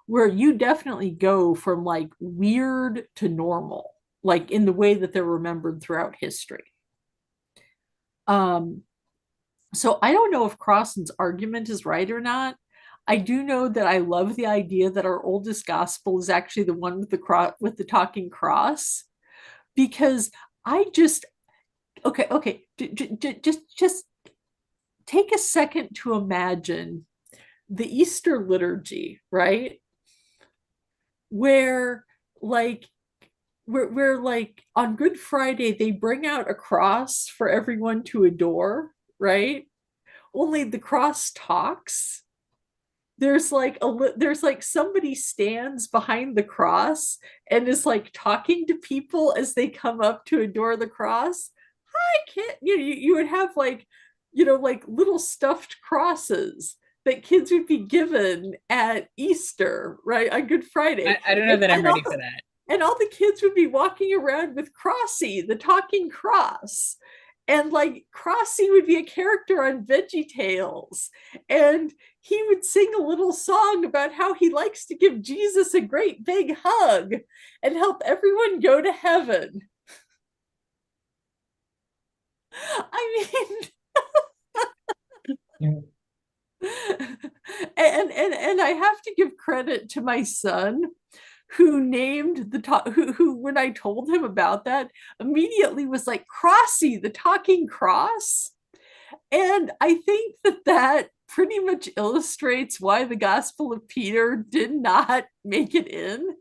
where you definitely go from like weird to normal, like in the way that they're remembered throughout history. Um, so I don't know if Crossan's argument is right or not. I do know that I love the idea that our oldest gospel is actually the one with the talking cross, because I just okay, just take a second to imagine the Easter liturgy, right? Where like where like on Good Friday they bring out a cross for everyone to adore, right? Only the cross talks. There's like somebody stands behind the cross and is like talking to people as they come up to adore the cross. I can't, you would have like, like little stuffed crosses that kids would be given at Easter, right? On Good Friday. I don't know that I'm ready for that. And all the kids would be walking around with Crossy, the talking cross. And like Crossy would be a character on Veggie Tales. And he would sing a little song about how he likes to give Jesus a great big hug and help everyone go to heaven. I mean, Yeah. and I have to give credit to my son who named the who when I told him about that immediately was like Crossy the talking cross. And I think that pretty much illustrates why the Gospel of Peter did not make it in,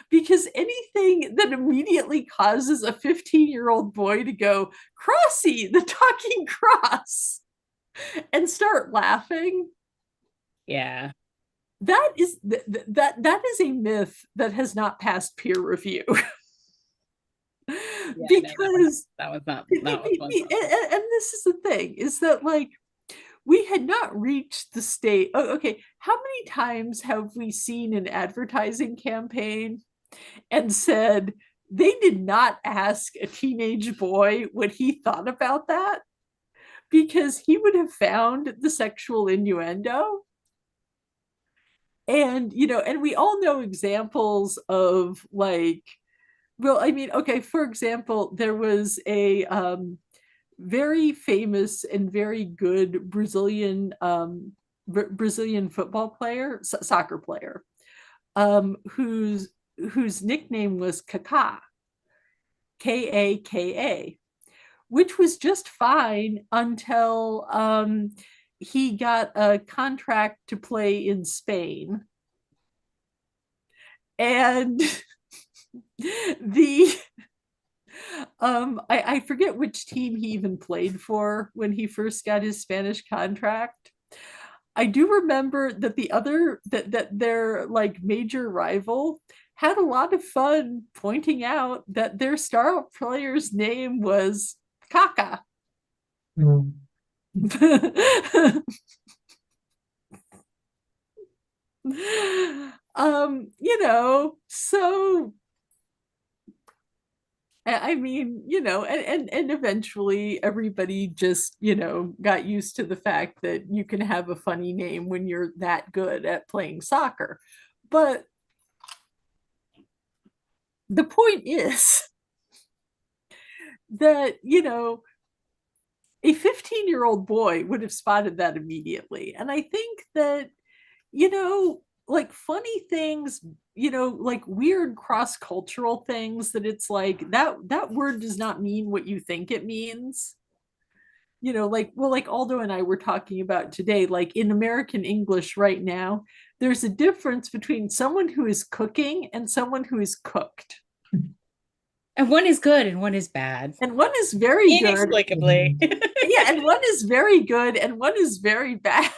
because anything that immediately causes a 15-year-old boy to go Crossy the talking cross and start laughing, Yeah. that is that is a myth that has not passed peer review. Yeah, Because that was not and this is the thing, is that like we had not reached the state. Oh, okay, how many times have we seen an advertising campaign and said they did not ask a teenage boy what he thought about that because he would have found the sexual innuendo? And and we all know examples of like, well, I mean, okay, for example, there was a very famous and very good Brazilian football player, soccer player, whose nickname was Kaká, Kaka, which was just fine until he got a contract to play in Spain. And the I forget which team he even played for when he first got his Spanish contract. I do remember that that their like major rival had a lot of fun pointing out that their star player's name was Kaka. Mm. So I mean, and eventually everybody just, got used to the fact that you can have a funny name when you're that good at playing soccer. But the point is that, a 15-year-old boy would have spotted that immediately. And I think that, like funny things, like weird cross-cultural things that it's like that word does not mean what you think it means. Like, well, like Aldo and I were talking about today, like in American English right now, there's a difference between someone who is cooking and someone who is cooked. And one is good and one is bad. And one is very good. Inexplicably. Yeah, and one is very good and one is very bad.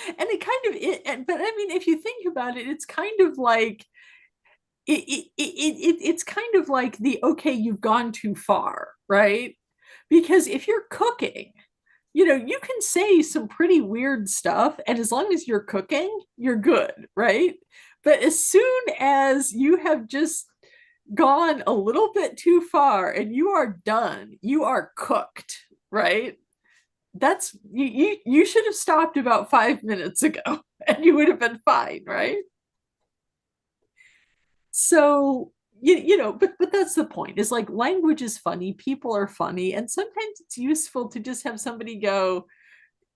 And it kind of, but I mean, if you think about it, it's kind of like, it's kind of like the, okay, you've gone too far, right? Because if you're cooking, you can say some pretty weird stuff, and as long as you're cooking, you're good, right? But as soon as you have just gone a little bit too far and you are done, you are cooked, right? That's you should have stopped about 5 minutes ago and you would have been fine, right? So but that's the point, is like language is funny, people are funny, and sometimes it's useful to just have somebody go,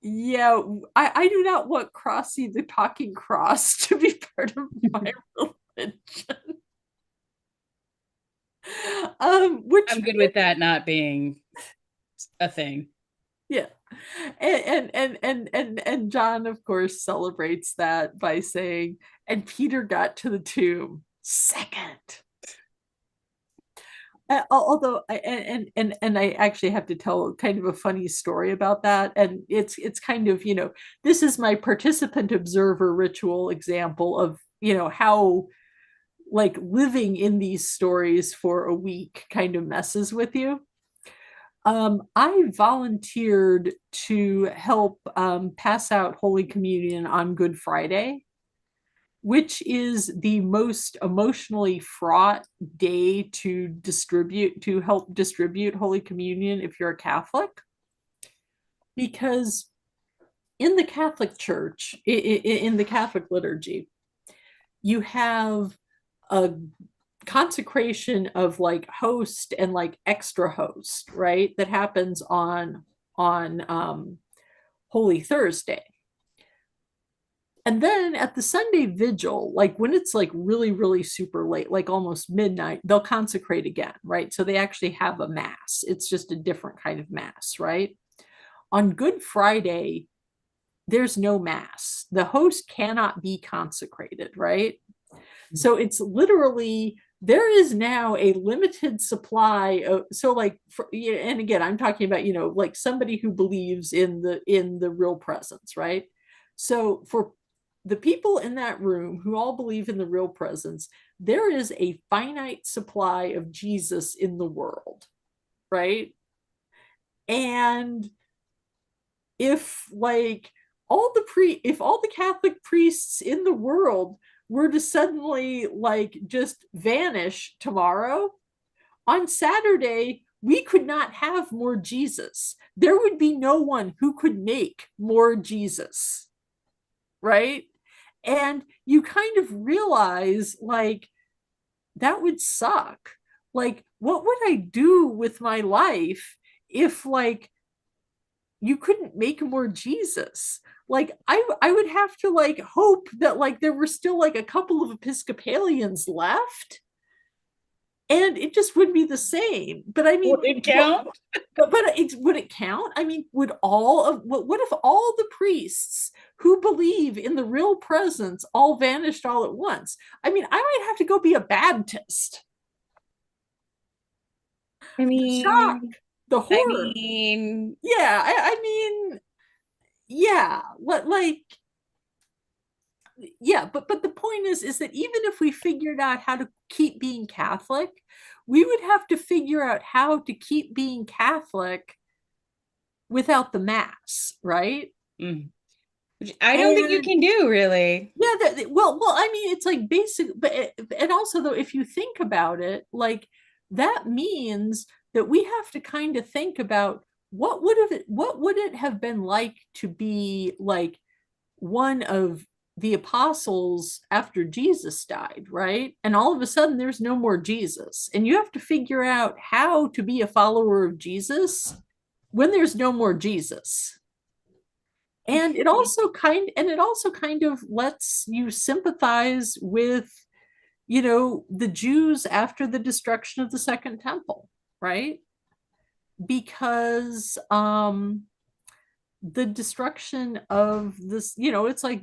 yeah, I do not want Crossy the talking cross to be part of my religion. Which I'm good with that not being a thing. Yeah. And John, of course, celebrates that by saying, and Peter got to the tomb second. Although and I actually have to tell kind of a funny story about that, and it's kind of, this is my participant observer ritual example of, how like living in these stories for a week kind of messes with you. I volunteered to help pass out Holy Communion on Good Friday, which is the most emotionally fraught day to help distribute Holy Communion if you're a Catholic. Because in the Catholic Church, in the Catholic liturgy, you have a consecration of like host and like extra host, right? That happens on Holy Thursday. And then at the Sunday vigil, like when it's like really, really super late, like almost midnight, they'll consecrate again, right? So they actually have a mass. It's just a different kind of mass, right? On Good Friday, there's no mass. The host cannot be consecrated, right? So it's literally, there is now a limited supply of, so like, and again, I'm talking about, like somebody who believes in the real presence, right? So for the people in that room who all believe in the real presence, there is a finite supply of Jesus in the world, right? And if like if all the Catholic priests in the world were to suddenly like just vanish tomorrow, on Saturday, we could not have more Jesus. There would be no one who could make more Jesus, right? And you kind of realize like that would suck. Like, what would I do with my life if like you couldn't make more Jesus? Like I would have to like hope that like there were still like a couple of Episcopalians left, and it just wouldn't be the same. But I mean, would it count? Would it count? I mean, would all of what if all the priests who believe in the real presence all vanished all at once? I mean, I might have to go be a Baptist. I The shock, mean, the I horror. mean, Yeah, I mean, yeah, like yeah, but the point is that even if we figured out how to keep being Catholic, we would have to figure out how to keep being Catholic without the mass, right? which I don't think you And can do really. yeah, well, I mean, it's like basic, but and also though, if you think about it, like that means that we have to kind of think about what would it have been like to be like one of the apostles after Jesus died, right? And all of a sudden there's no more Jesus. And you have to figure out how to be a follower of Jesus when there's no more Jesus. And it also kind of lets you sympathize with, the Jews after the destruction of the Second Temple, right? Because the destruction of this, it's like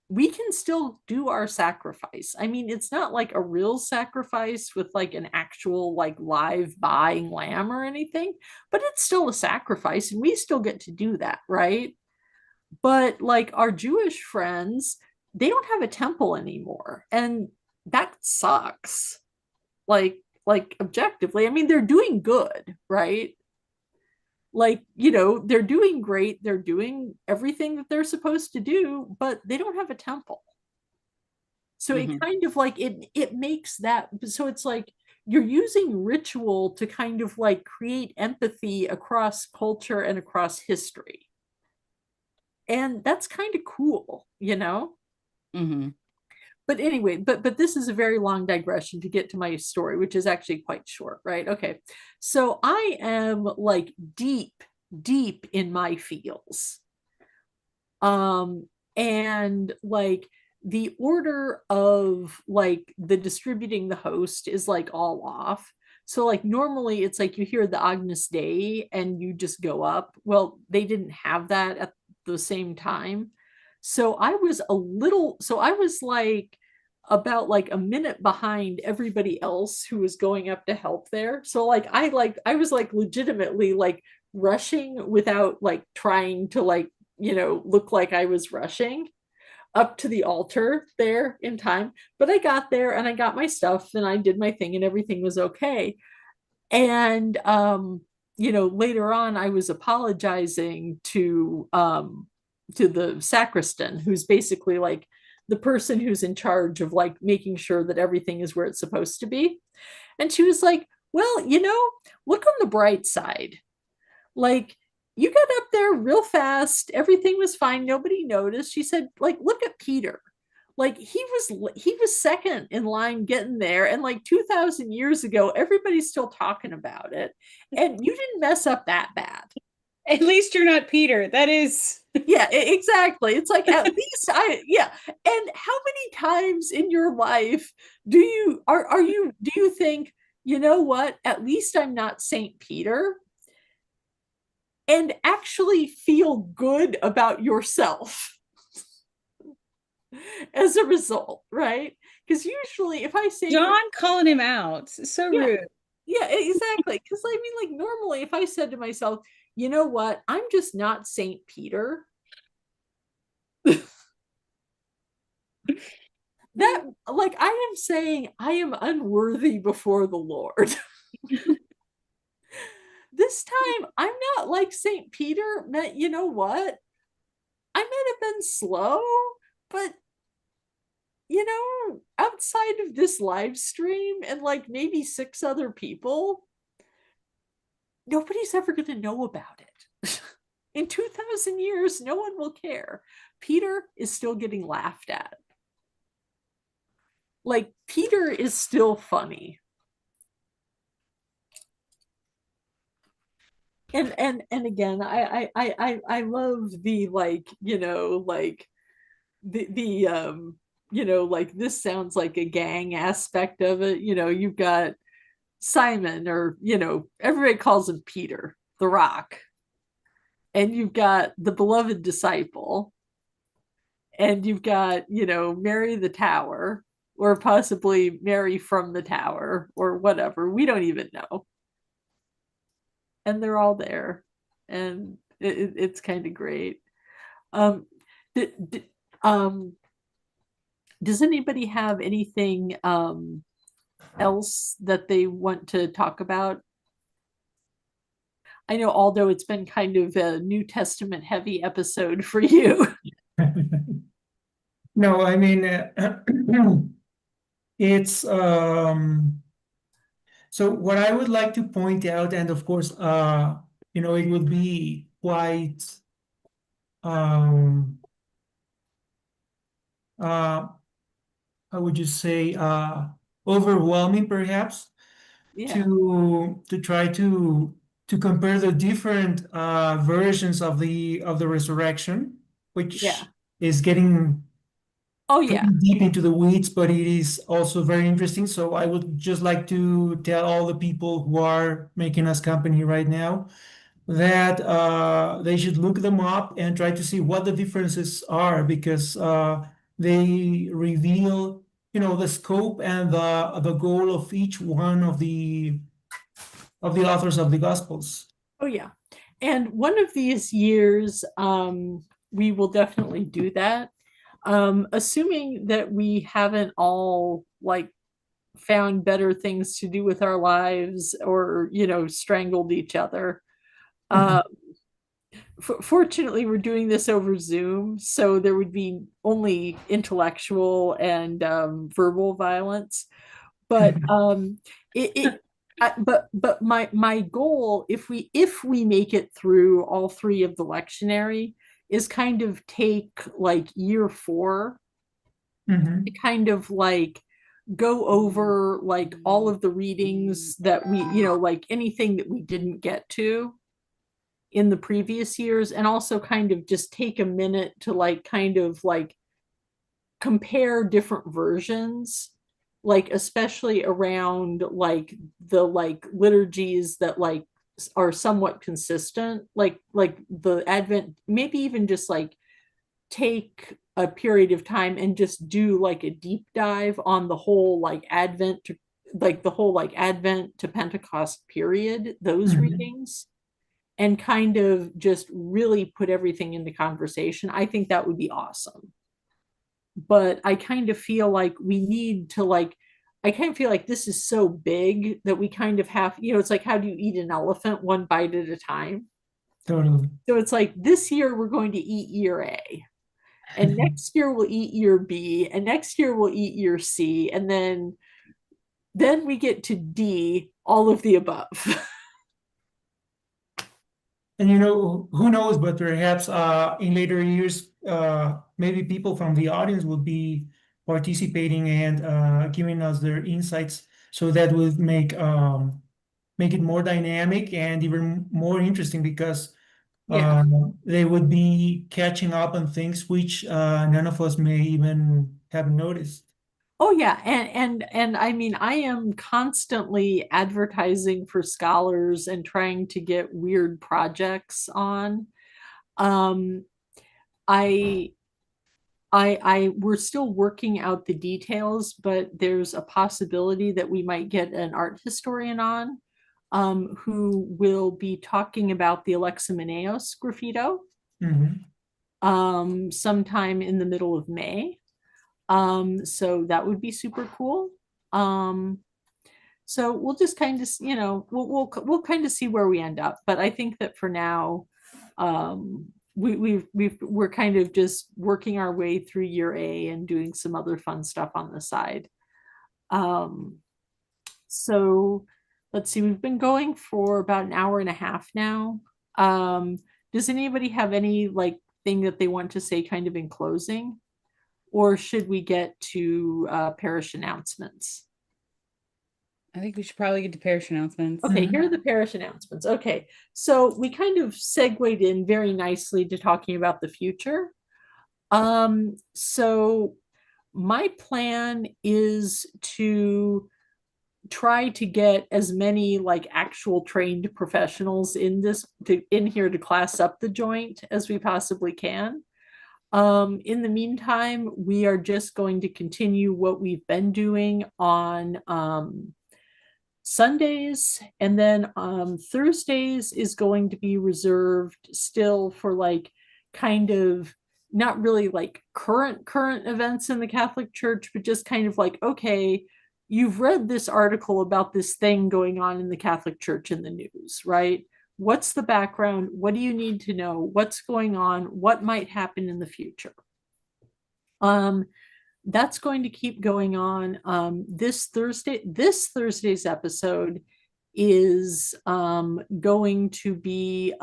we can still do our sacrifice. I mean, it's not like a real sacrifice with like an actual like live buying lamb or anything, but it's still a sacrifice and we still get to do that, right? But like our Jewish friends, they don't have a temple anymore, and that sucks. Like objectively, I mean, they're doing good, right? Like, they're doing great, they're doing everything that they're supposed to do, but they don't have a temple. So it kind of like it makes that, so it's like you're using ritual to kind of like create empathy across culture and across history. And that's kind of cool, But anyway, but this is a very long digression to get to my story, which is actually quite short, right? Okay. So I am like deep in my feels. And like the order of like the distributing the host is like all off. So like normally it's like you hear the Agnus Dei and you just go up. Well, they didn't have that at the same time. So I was like about like a minute behind everybody else who was going up to help there. So I was like legitimately like rushing without like trying to like, look like I was rushing up to the altar there in time. But I got there and I got my stuff and I did my thing and everything was okay. And later on I was apologizing to the sacristan, who's basically like the person who's in charge of like making sure that everything is where it's supposed to be. And she was like, well, look on the bright side. Like, you got up there real fast, everything was fine, nobody noticed. She said, like, look at Peter. Like, he was second in line getting there, and like 2000 years ago everybody's still talking about it, and you didn't mess up that bad. At least you're not Peter. That is. Yeah, exactly. It's like, at least yeah. And how many times in your life do you think, you know what, at least I'm not Saint Peter, and actually feel good about yourself as a result, right? Because usually if I say John calling him out, so yeah, rude. yeah, exactly. Because I mean, like, normally if I said to myself, you know what, I'm just not Saint Peter, that, like, I am saying I am unworthy before the Lord. This time I'm not like Saint Peter. You know what, I might have been slow, but outside of this live stream and like maybe 6 other people, nobody's ever going to know about it. In 2000 years, no one will care. Peter is still getting laughed at. Like, Peter is still funny. And again, I love the, like, like the like, this sounds like a gang aspect of it. You've got Simon, or everybody calls him Peter the Rock, and you've got the beloved disciple, and you've got Mary the Tower, or possibly Mary from the Tower, or whatever, we don't even know. And they're all there, and it's kind of great. um, d- d- um, does anybody have anything else that they want to talk about? I know, although it's been kind of a New Testament heavy episode for you. No, I mean, it's so what I would like to point out, and of course, it would be quite um how would you say, overwhelming perhaps, Yeah, to try to compare the different versions of the resurrection, yeah. which is getting Oh pretty yeah. deep into the weeds, but it is also very interesting. So I would just like to tell all the people who are making us company right now that they should look them up and try to see what the differences are, because they reveal, the scope and the goal of each one of the authors of the Gospels. Oh yeah. And one of these years, we will definitely do that. Assuming that we haven't all like found better things to do with our lives, or strangled each other. Uh, Fortunately, we're doing this over Zoom, so there would be only intellectual and verbal violence. But it but my goal, if we make it through all 3 of the lectionary, is kind of take like year 4 Mhm. to kind of like go over like all of the readings that we, like anything that we didn't get to in the previous years, and also kind of just take a minute to like kind of like compare different versions, like especially around like the like liturgies that like are somewhat consistent, like the Advent, maybe even just like take a period of time and just do like a deep dive on the whole like Advent to Pentecost period, those readings, and kind of just really put everything into conversation. I think that would be awesome. But I kind of feel like we need to like, I kind of feel like this is so big that we kind of have, it's like, how do you eat an elephant one bite at a time? Totally. So it's like this year we're going to eat year A, and next year we'll eat year B, and next year we'll eat year C, and then we get to D, all of the above. And who knows, but perhaps in later years, maybe people from the audience will be participating and giving us their insights, so that would make it more dynamic and even more interesting, because Yeah. they would be catching up on things which none of us may even have noticed. Oh yeah, and I mean, I am constantly advertising for scholars and trying to get weird projects on. Um, I we're still working out the details, but there's a possibility that we might get an art historian on, who will be talking about the Alexameneos graffito, Mhm. sometime in the middle of May. So that would be super cool. So we'll just kind of, we'll kind of see where we end up. But I think that for now, we're kind of just working our way through year A and doing some other fun stuff on the side. So let's see, we've been going for about an hour and a half now. Does anybody have any like thing that they want to say kind of in closing? Or should we get to parish announcements? I think we should probably get to parish announcements. Okay, here are the parish announcements. Okay, so we kind of segued in very nicely to talking about the future. So my plan is to try to get as many like actual trained professionals in here to class up the joint as we possibly can. In the meantime, we are just going to continue what we've been doing on Sundays, and then Thursdays is going to be reserved still for like kind of not really like current events in the Catholic Church, but just kind of like, okay, you've read this article about this thing going on in the Catholic Church in the news, right? What's the background? What do you need to know? What's going on? What might happen in the future? That's going to keep going on. This Thursday's episode is going to be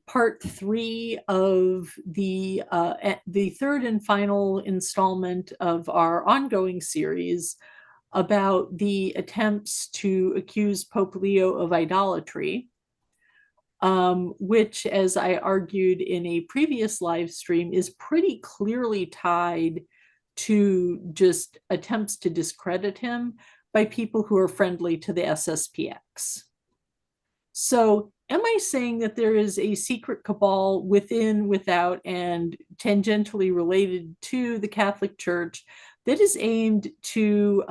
part 3 of the third and final installment of our ongoing series about the attempts to accuse Pope Leo of idolatry, which, as I argued in a previous live stream, is pretty clearly tied to just attempts to discredit him by people who are friendly to the SSPX. So am I saying that there is a secret cabal within, without, and tangentially related to the Catholic Church that is aimed to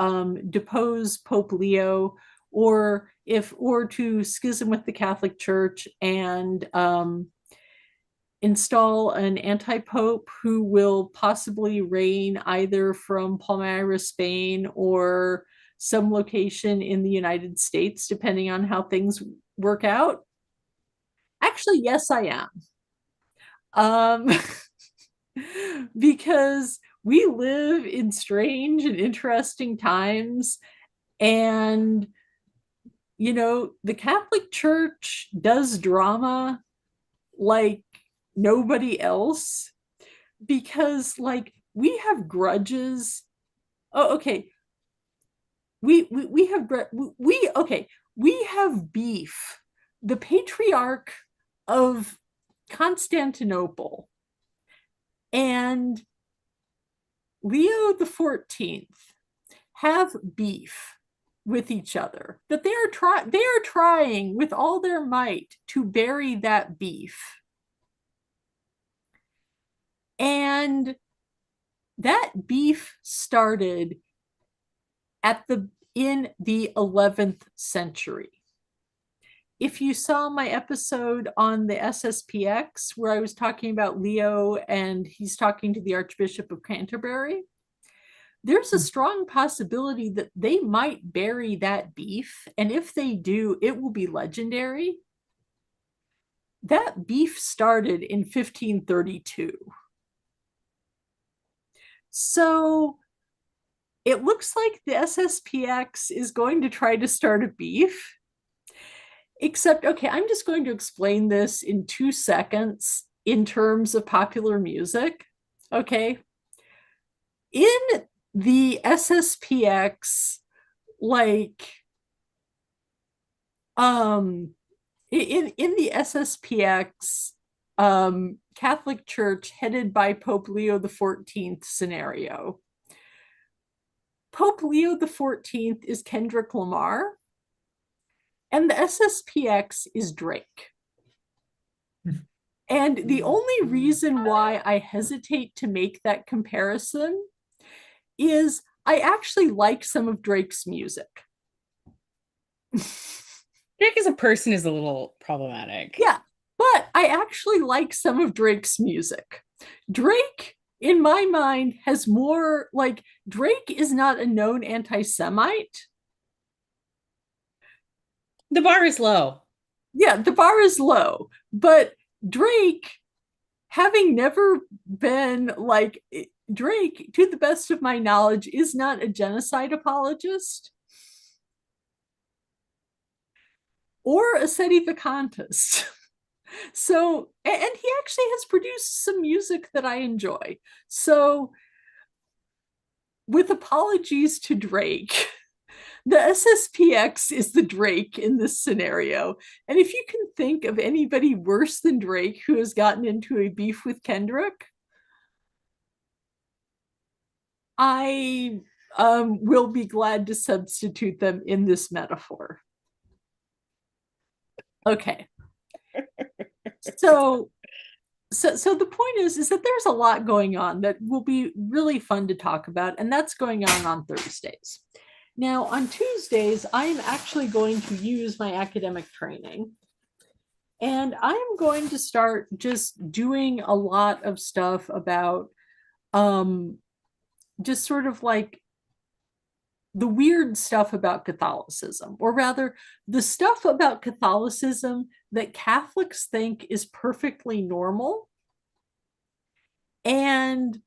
depose Pope Leo, or to schism with the Catholic Church and install an anti-pope who will possibly reign either from Palmyra, Spain, or some location in the United States, depending on how things work out? Actually, yes, I am. Because we live in strange and interesting times, and the Catholic Church does drama like nobody else, because like we have grudges. Oh, okay. We have beef. The Patriarch of Constantinople and Leo the 14th have beef with each other, that they are trying with all their might to bury that beef. And that beef started in the 11th century. If you saw my episode on the SSPX, where I was talking about Leo and he's talking to the Archbishop of Canterbury, there's a strong possibility that they might bury that beef. And if they do, it will be legendary. That beef started in 1532. So it looks like the SSPX is going to try to start a beef. Except, okay, I'm just going to explain this in 2 seconds in terms of popular music. Okay. In the SSPX, like, in the SSPX, Catholic Church headed by Pope Leo XIV scenario, Pope Leo XIV is Kendrick Lamar, and the SSPX is Drake. And the only reason why I hesitate to make that comparison is I actually like some of Drake's music. Drake as a person is a little problematic. Yeah, but I actually like some of Drake's music. Drake, in my mind, has more, like, Drake is not a known anti-Semite. The bar is low. Yeah, the bar is low, but Drake, having never been like, Drake, to the best of my knowledge, is not a genocide apologist or a sedevacantist. So, and he actually has produced some music that I enjoy. So, with apologies to Drake, the SSPX is the Drake in this scenario. And if you can think of anybody worse than Drake who has gotten into a beef with Kendrick, I will be glad to substitute them in this metaphor. Okay. So the point is that there's a lot going on that will be really fun to talk about, and that's going on Thursdays. Now, on Tuesdays, I'm actually going to use my academic training, and I'm going to start just doing a lot of stuff about just sort of like the weird stuff about Catholicism, or rather, the stuff about Catholicism that Catholics think is perfectly normal. And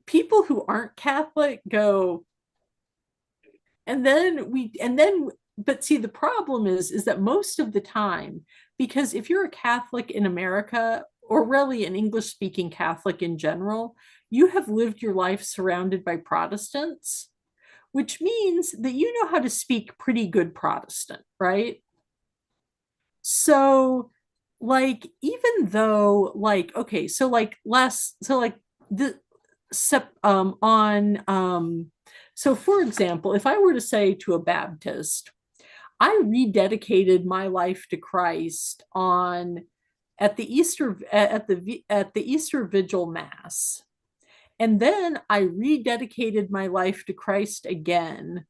people who aren't Catholic go, but see, the problem is that most of the time, because if you're a Catholic in America, or really an English-speaking Catholic in general, you have lived your life surrounded by Protestants, which means that you know how to speak pretty good Protestant, right? So, like, even though, like, okay, so like so for example, if I were to say to a Baptist, I rededicated my life to Christ at the Easter Vigil Mass, and then I rededicated my life to Christ again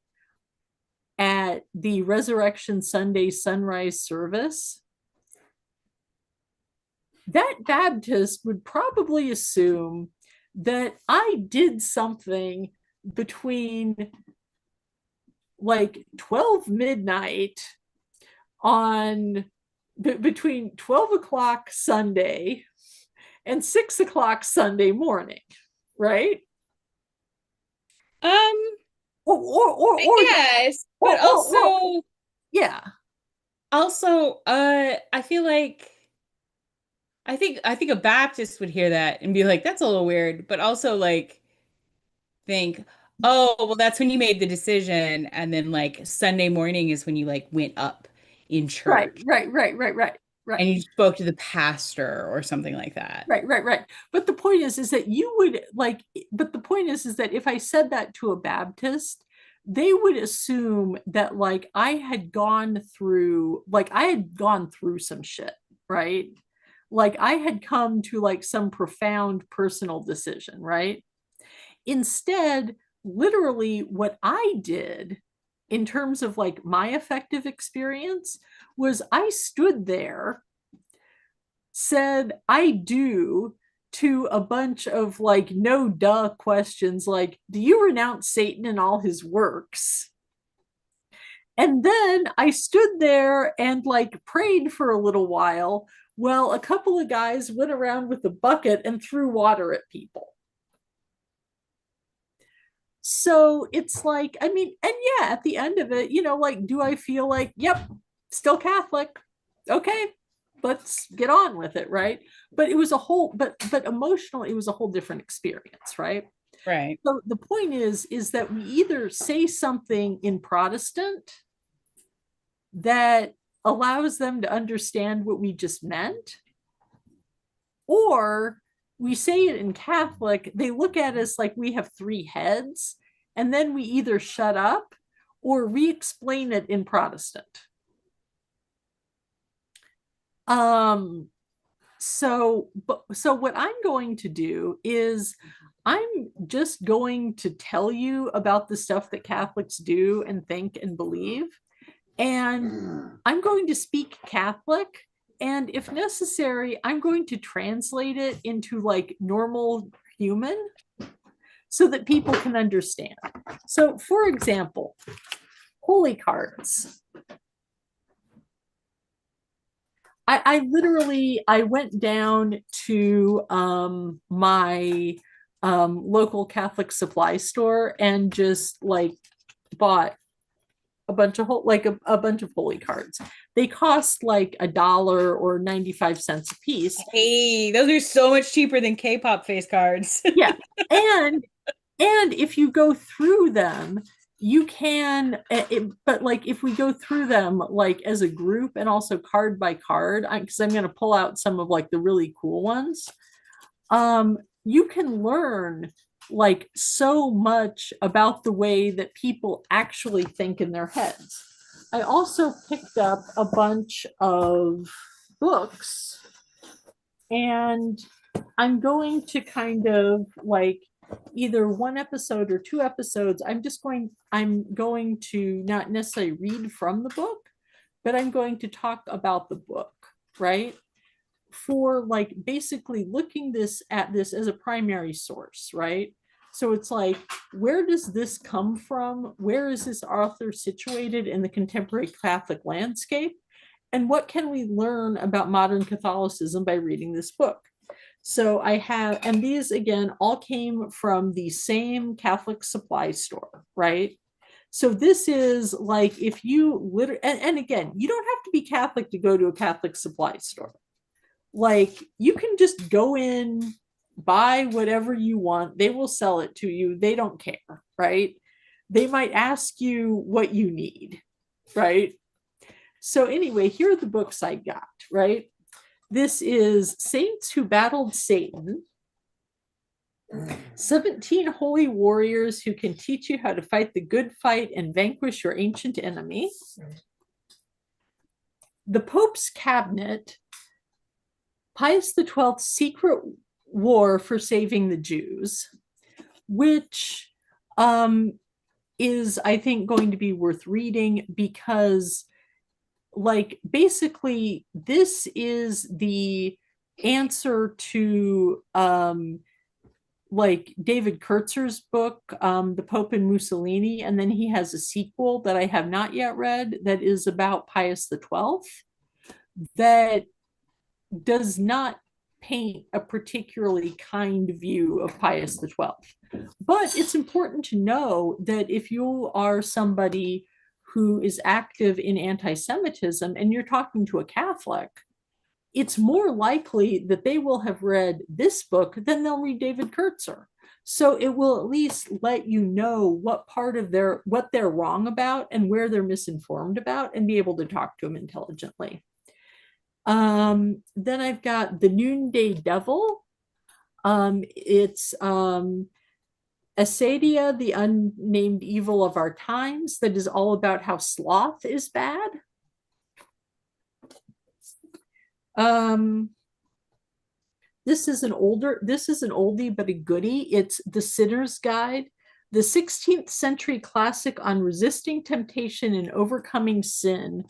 at the Resurrection Sunday sunrise service, that Baptist would probably assume that I did something between like 12 midnight on between 12 o'clock Sunday and 6 o'clock Sunday morning, right? Yes, but also, yeah. Also, I feel like I think a Baptist would hear that and be like, that's a little weird, but also like think, oh, well, that's when you made the decision, and then like Sunday morning is when you like went up in church. Right. And you spoke to the pastor or something like that. Right. But the point is that you would like, but the point is that if I said that to a Baptist, they would assume that like I had gone through some shit, right? like I had come to like some profound personal decision, right? Instead, literally what I did in terms of like my effective experience was I stood there, said I do to a bunch of like no duh questions like, do you renounce Satan and all his works? And then I stood there and like prayed for a little while while a couple of guys went around with a bucket and threw water at people. So it's like, I mean, and yeah, at the end of it, you know, like, do I feel like, yep, still Catholic? Okay, let's get on with it, right? But it was a whole, but emotionally, it was a whole different experience, right? Right. So the point is that we either say something in Protestant that allows them to understand what we just meant, or we say it in Catholic, they look at us like we have three heads, and then we either shut up or re-explain it in Protestant. So what I'm going to do is I'm just going to tell you about the stuff that Catholics do and think and believe. And I'm going to speak Catholic. And if necessary, I'm going to translate it into like normal human so that people can understand. So, for example, holy cards. I literally I went down to my local Catholic supply store and just like bought a bunch of a bunch of holy cards. They cost like $1 or 95 cents a piece. Hey, those are so much cheaper than K-pop face cards. Yeah. And if you go through them, you can but like if we go through them like as a group and also card by card, because I'm going to pull out some of like the really cool ones, you can learn like so much about the way that people actually think in their heads. I also picked up a bunch of books, and I'm going to kind of like either one episode or two episodes, I'm going to not necessarily read from the book, but I'm going to talk about the book, right? For like basically looking at this as a primary source, right? So it's like, where does this come from? Where is this author situated in the contemporary Catholic landscape? And what can we learn about modern Catholicism by reading this book? So I have, and these again all came from the same Catholic supply store, right? So this is like if you literally, and again, you don't have to be Catholic to go to a Catholic supply store. Like you can just go in, buy whatever you want, they will sell it to you, they don't care, right? They might ask you what you need, right? So anyway, here are the books I got, right? This is Saints Who Battled Satan, 17 Holy Warriors Who Can Teach You How to Fight the Good Fight and Vanquish Your Ancient Enemy, The Pope's Cabinet, Pius XII's Secret War for Saving the Jews, which is, I think, going to be worth reading because like basically this is the answer to like David Kurtzer's book, The Pope and Mussolini, and then he has a sequel that I have not yet read that is about Pius XII that does not paint a particularly kind view of Pius XII. But it's important to know that if you are somebody who is active in anti-Semitism and you're talking to a Catholic, it's more likely that they will have read this book than they'll read David Kurtzer. So it will at least let you know what part of what they're wrong about and where they're misinformed about, and be able to talk to them intelligently. Then I've got The Noonday Devil. It's Acedia, the Unnamed Evil of Our Times, that is all about how sloth is bad. this is an oldie but a goodie. It's The Sinner's Guide, the 16th century classic on resisting temptation and overcoming sin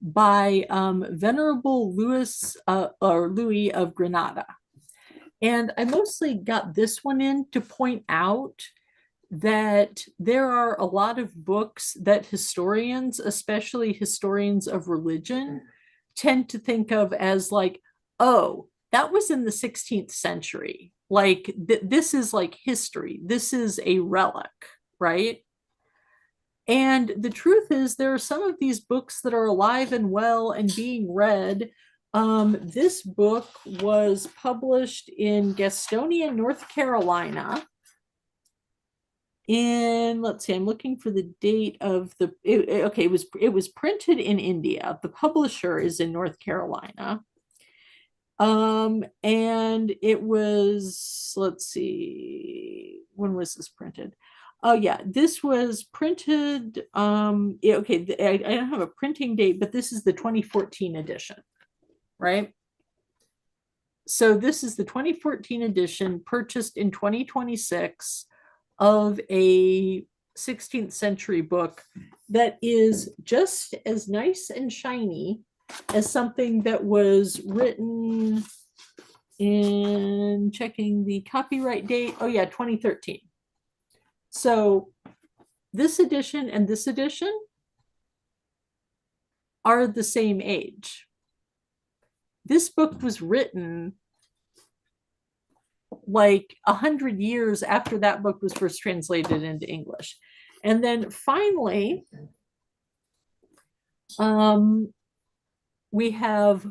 by Venerable Louis of Granada. And I mostly got this one in to point out that there are a lot of books that historians, especially historians of religion, tend to think of as like, oh, that was in the 16th century. Like this is like history. This is a relic, right? And the truth is, there are some of these books that are alive and well and being read. This book was published in Gastonia, North Carolina. Let's see, I'm looking for the date of it was printed in India. The publisher is in North Carolina. And it was, let's see, when was this printed? Oh yeah, this was printed, I don't have a printing date, but this is the 2014 edition, right? So this is the 2014 edition purchased in 2026 of a 16th century book that is just as nice and shiny as something that was written in, checking the copyright date, oh yeah, 2013. So this edition and this edition are the same age. This book was written like 100 years after that book was first translated into English. And then finally, we have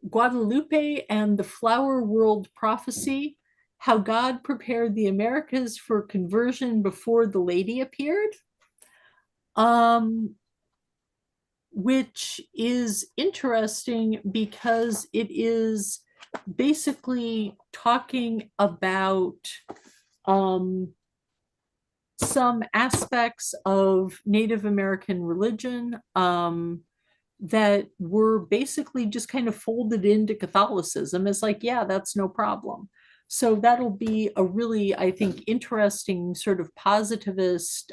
Guadalupe and the Flower World Prophecy, How God Prepared the Americas for Conversion Before the Lady Appeared, which is interesting because it is basically talking about some aspects of Native American religion that were basically just kind of folded into Catholicism. It's like, yeah, that's no problem. So that'll be a really, I think, interesting sort of positivist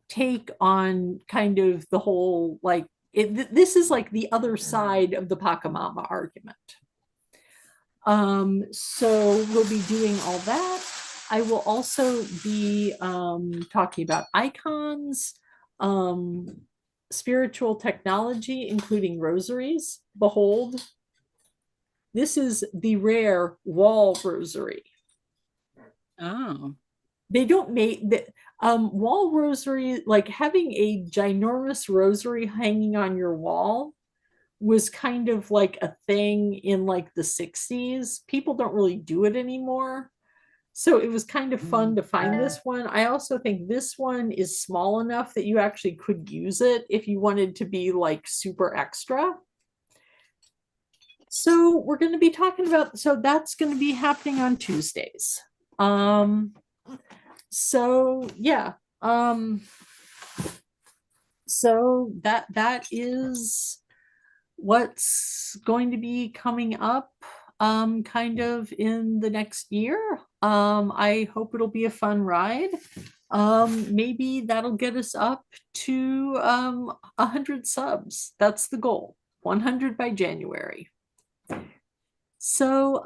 take on kind of the whole, like, this is like the other side of the Pachamama argument. So we'll be doing all that. I will also be talking about icons, spiritual technology, including rosaries. Behold, this is the rare wall rosary. Oh. They don't make the wall rosary, like having a ginormous rosary hanging on your wall was kind of like a thing in like the 60s. People don't really do it anymore. So it was kind of fun to find this one. I also think this one is small enough that you actually could use it if you wanted to be like super extra. So we're going to be talking about, so that's going to be happening on Tuesdays. So yeah. So that is what's going to be coming up kind of in the next year. I hope it'll be a fun ride. Maybe that'll get us up to 100 subs. That's the goal. 100 by January. So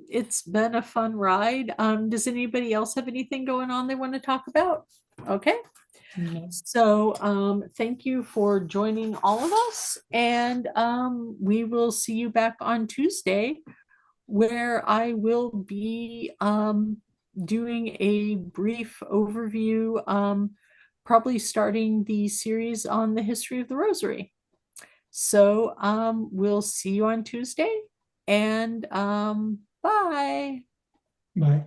it's been a fun ride. Does anybody else have anything going on they want to talk about? Okay. So thank you for joining all of us, and we will see you back on Tuesday, where I will be doing a brief overview, probably starting the series on the history of the Rosary. So we'll see you on Tuesday, and bye. Bye. Bye.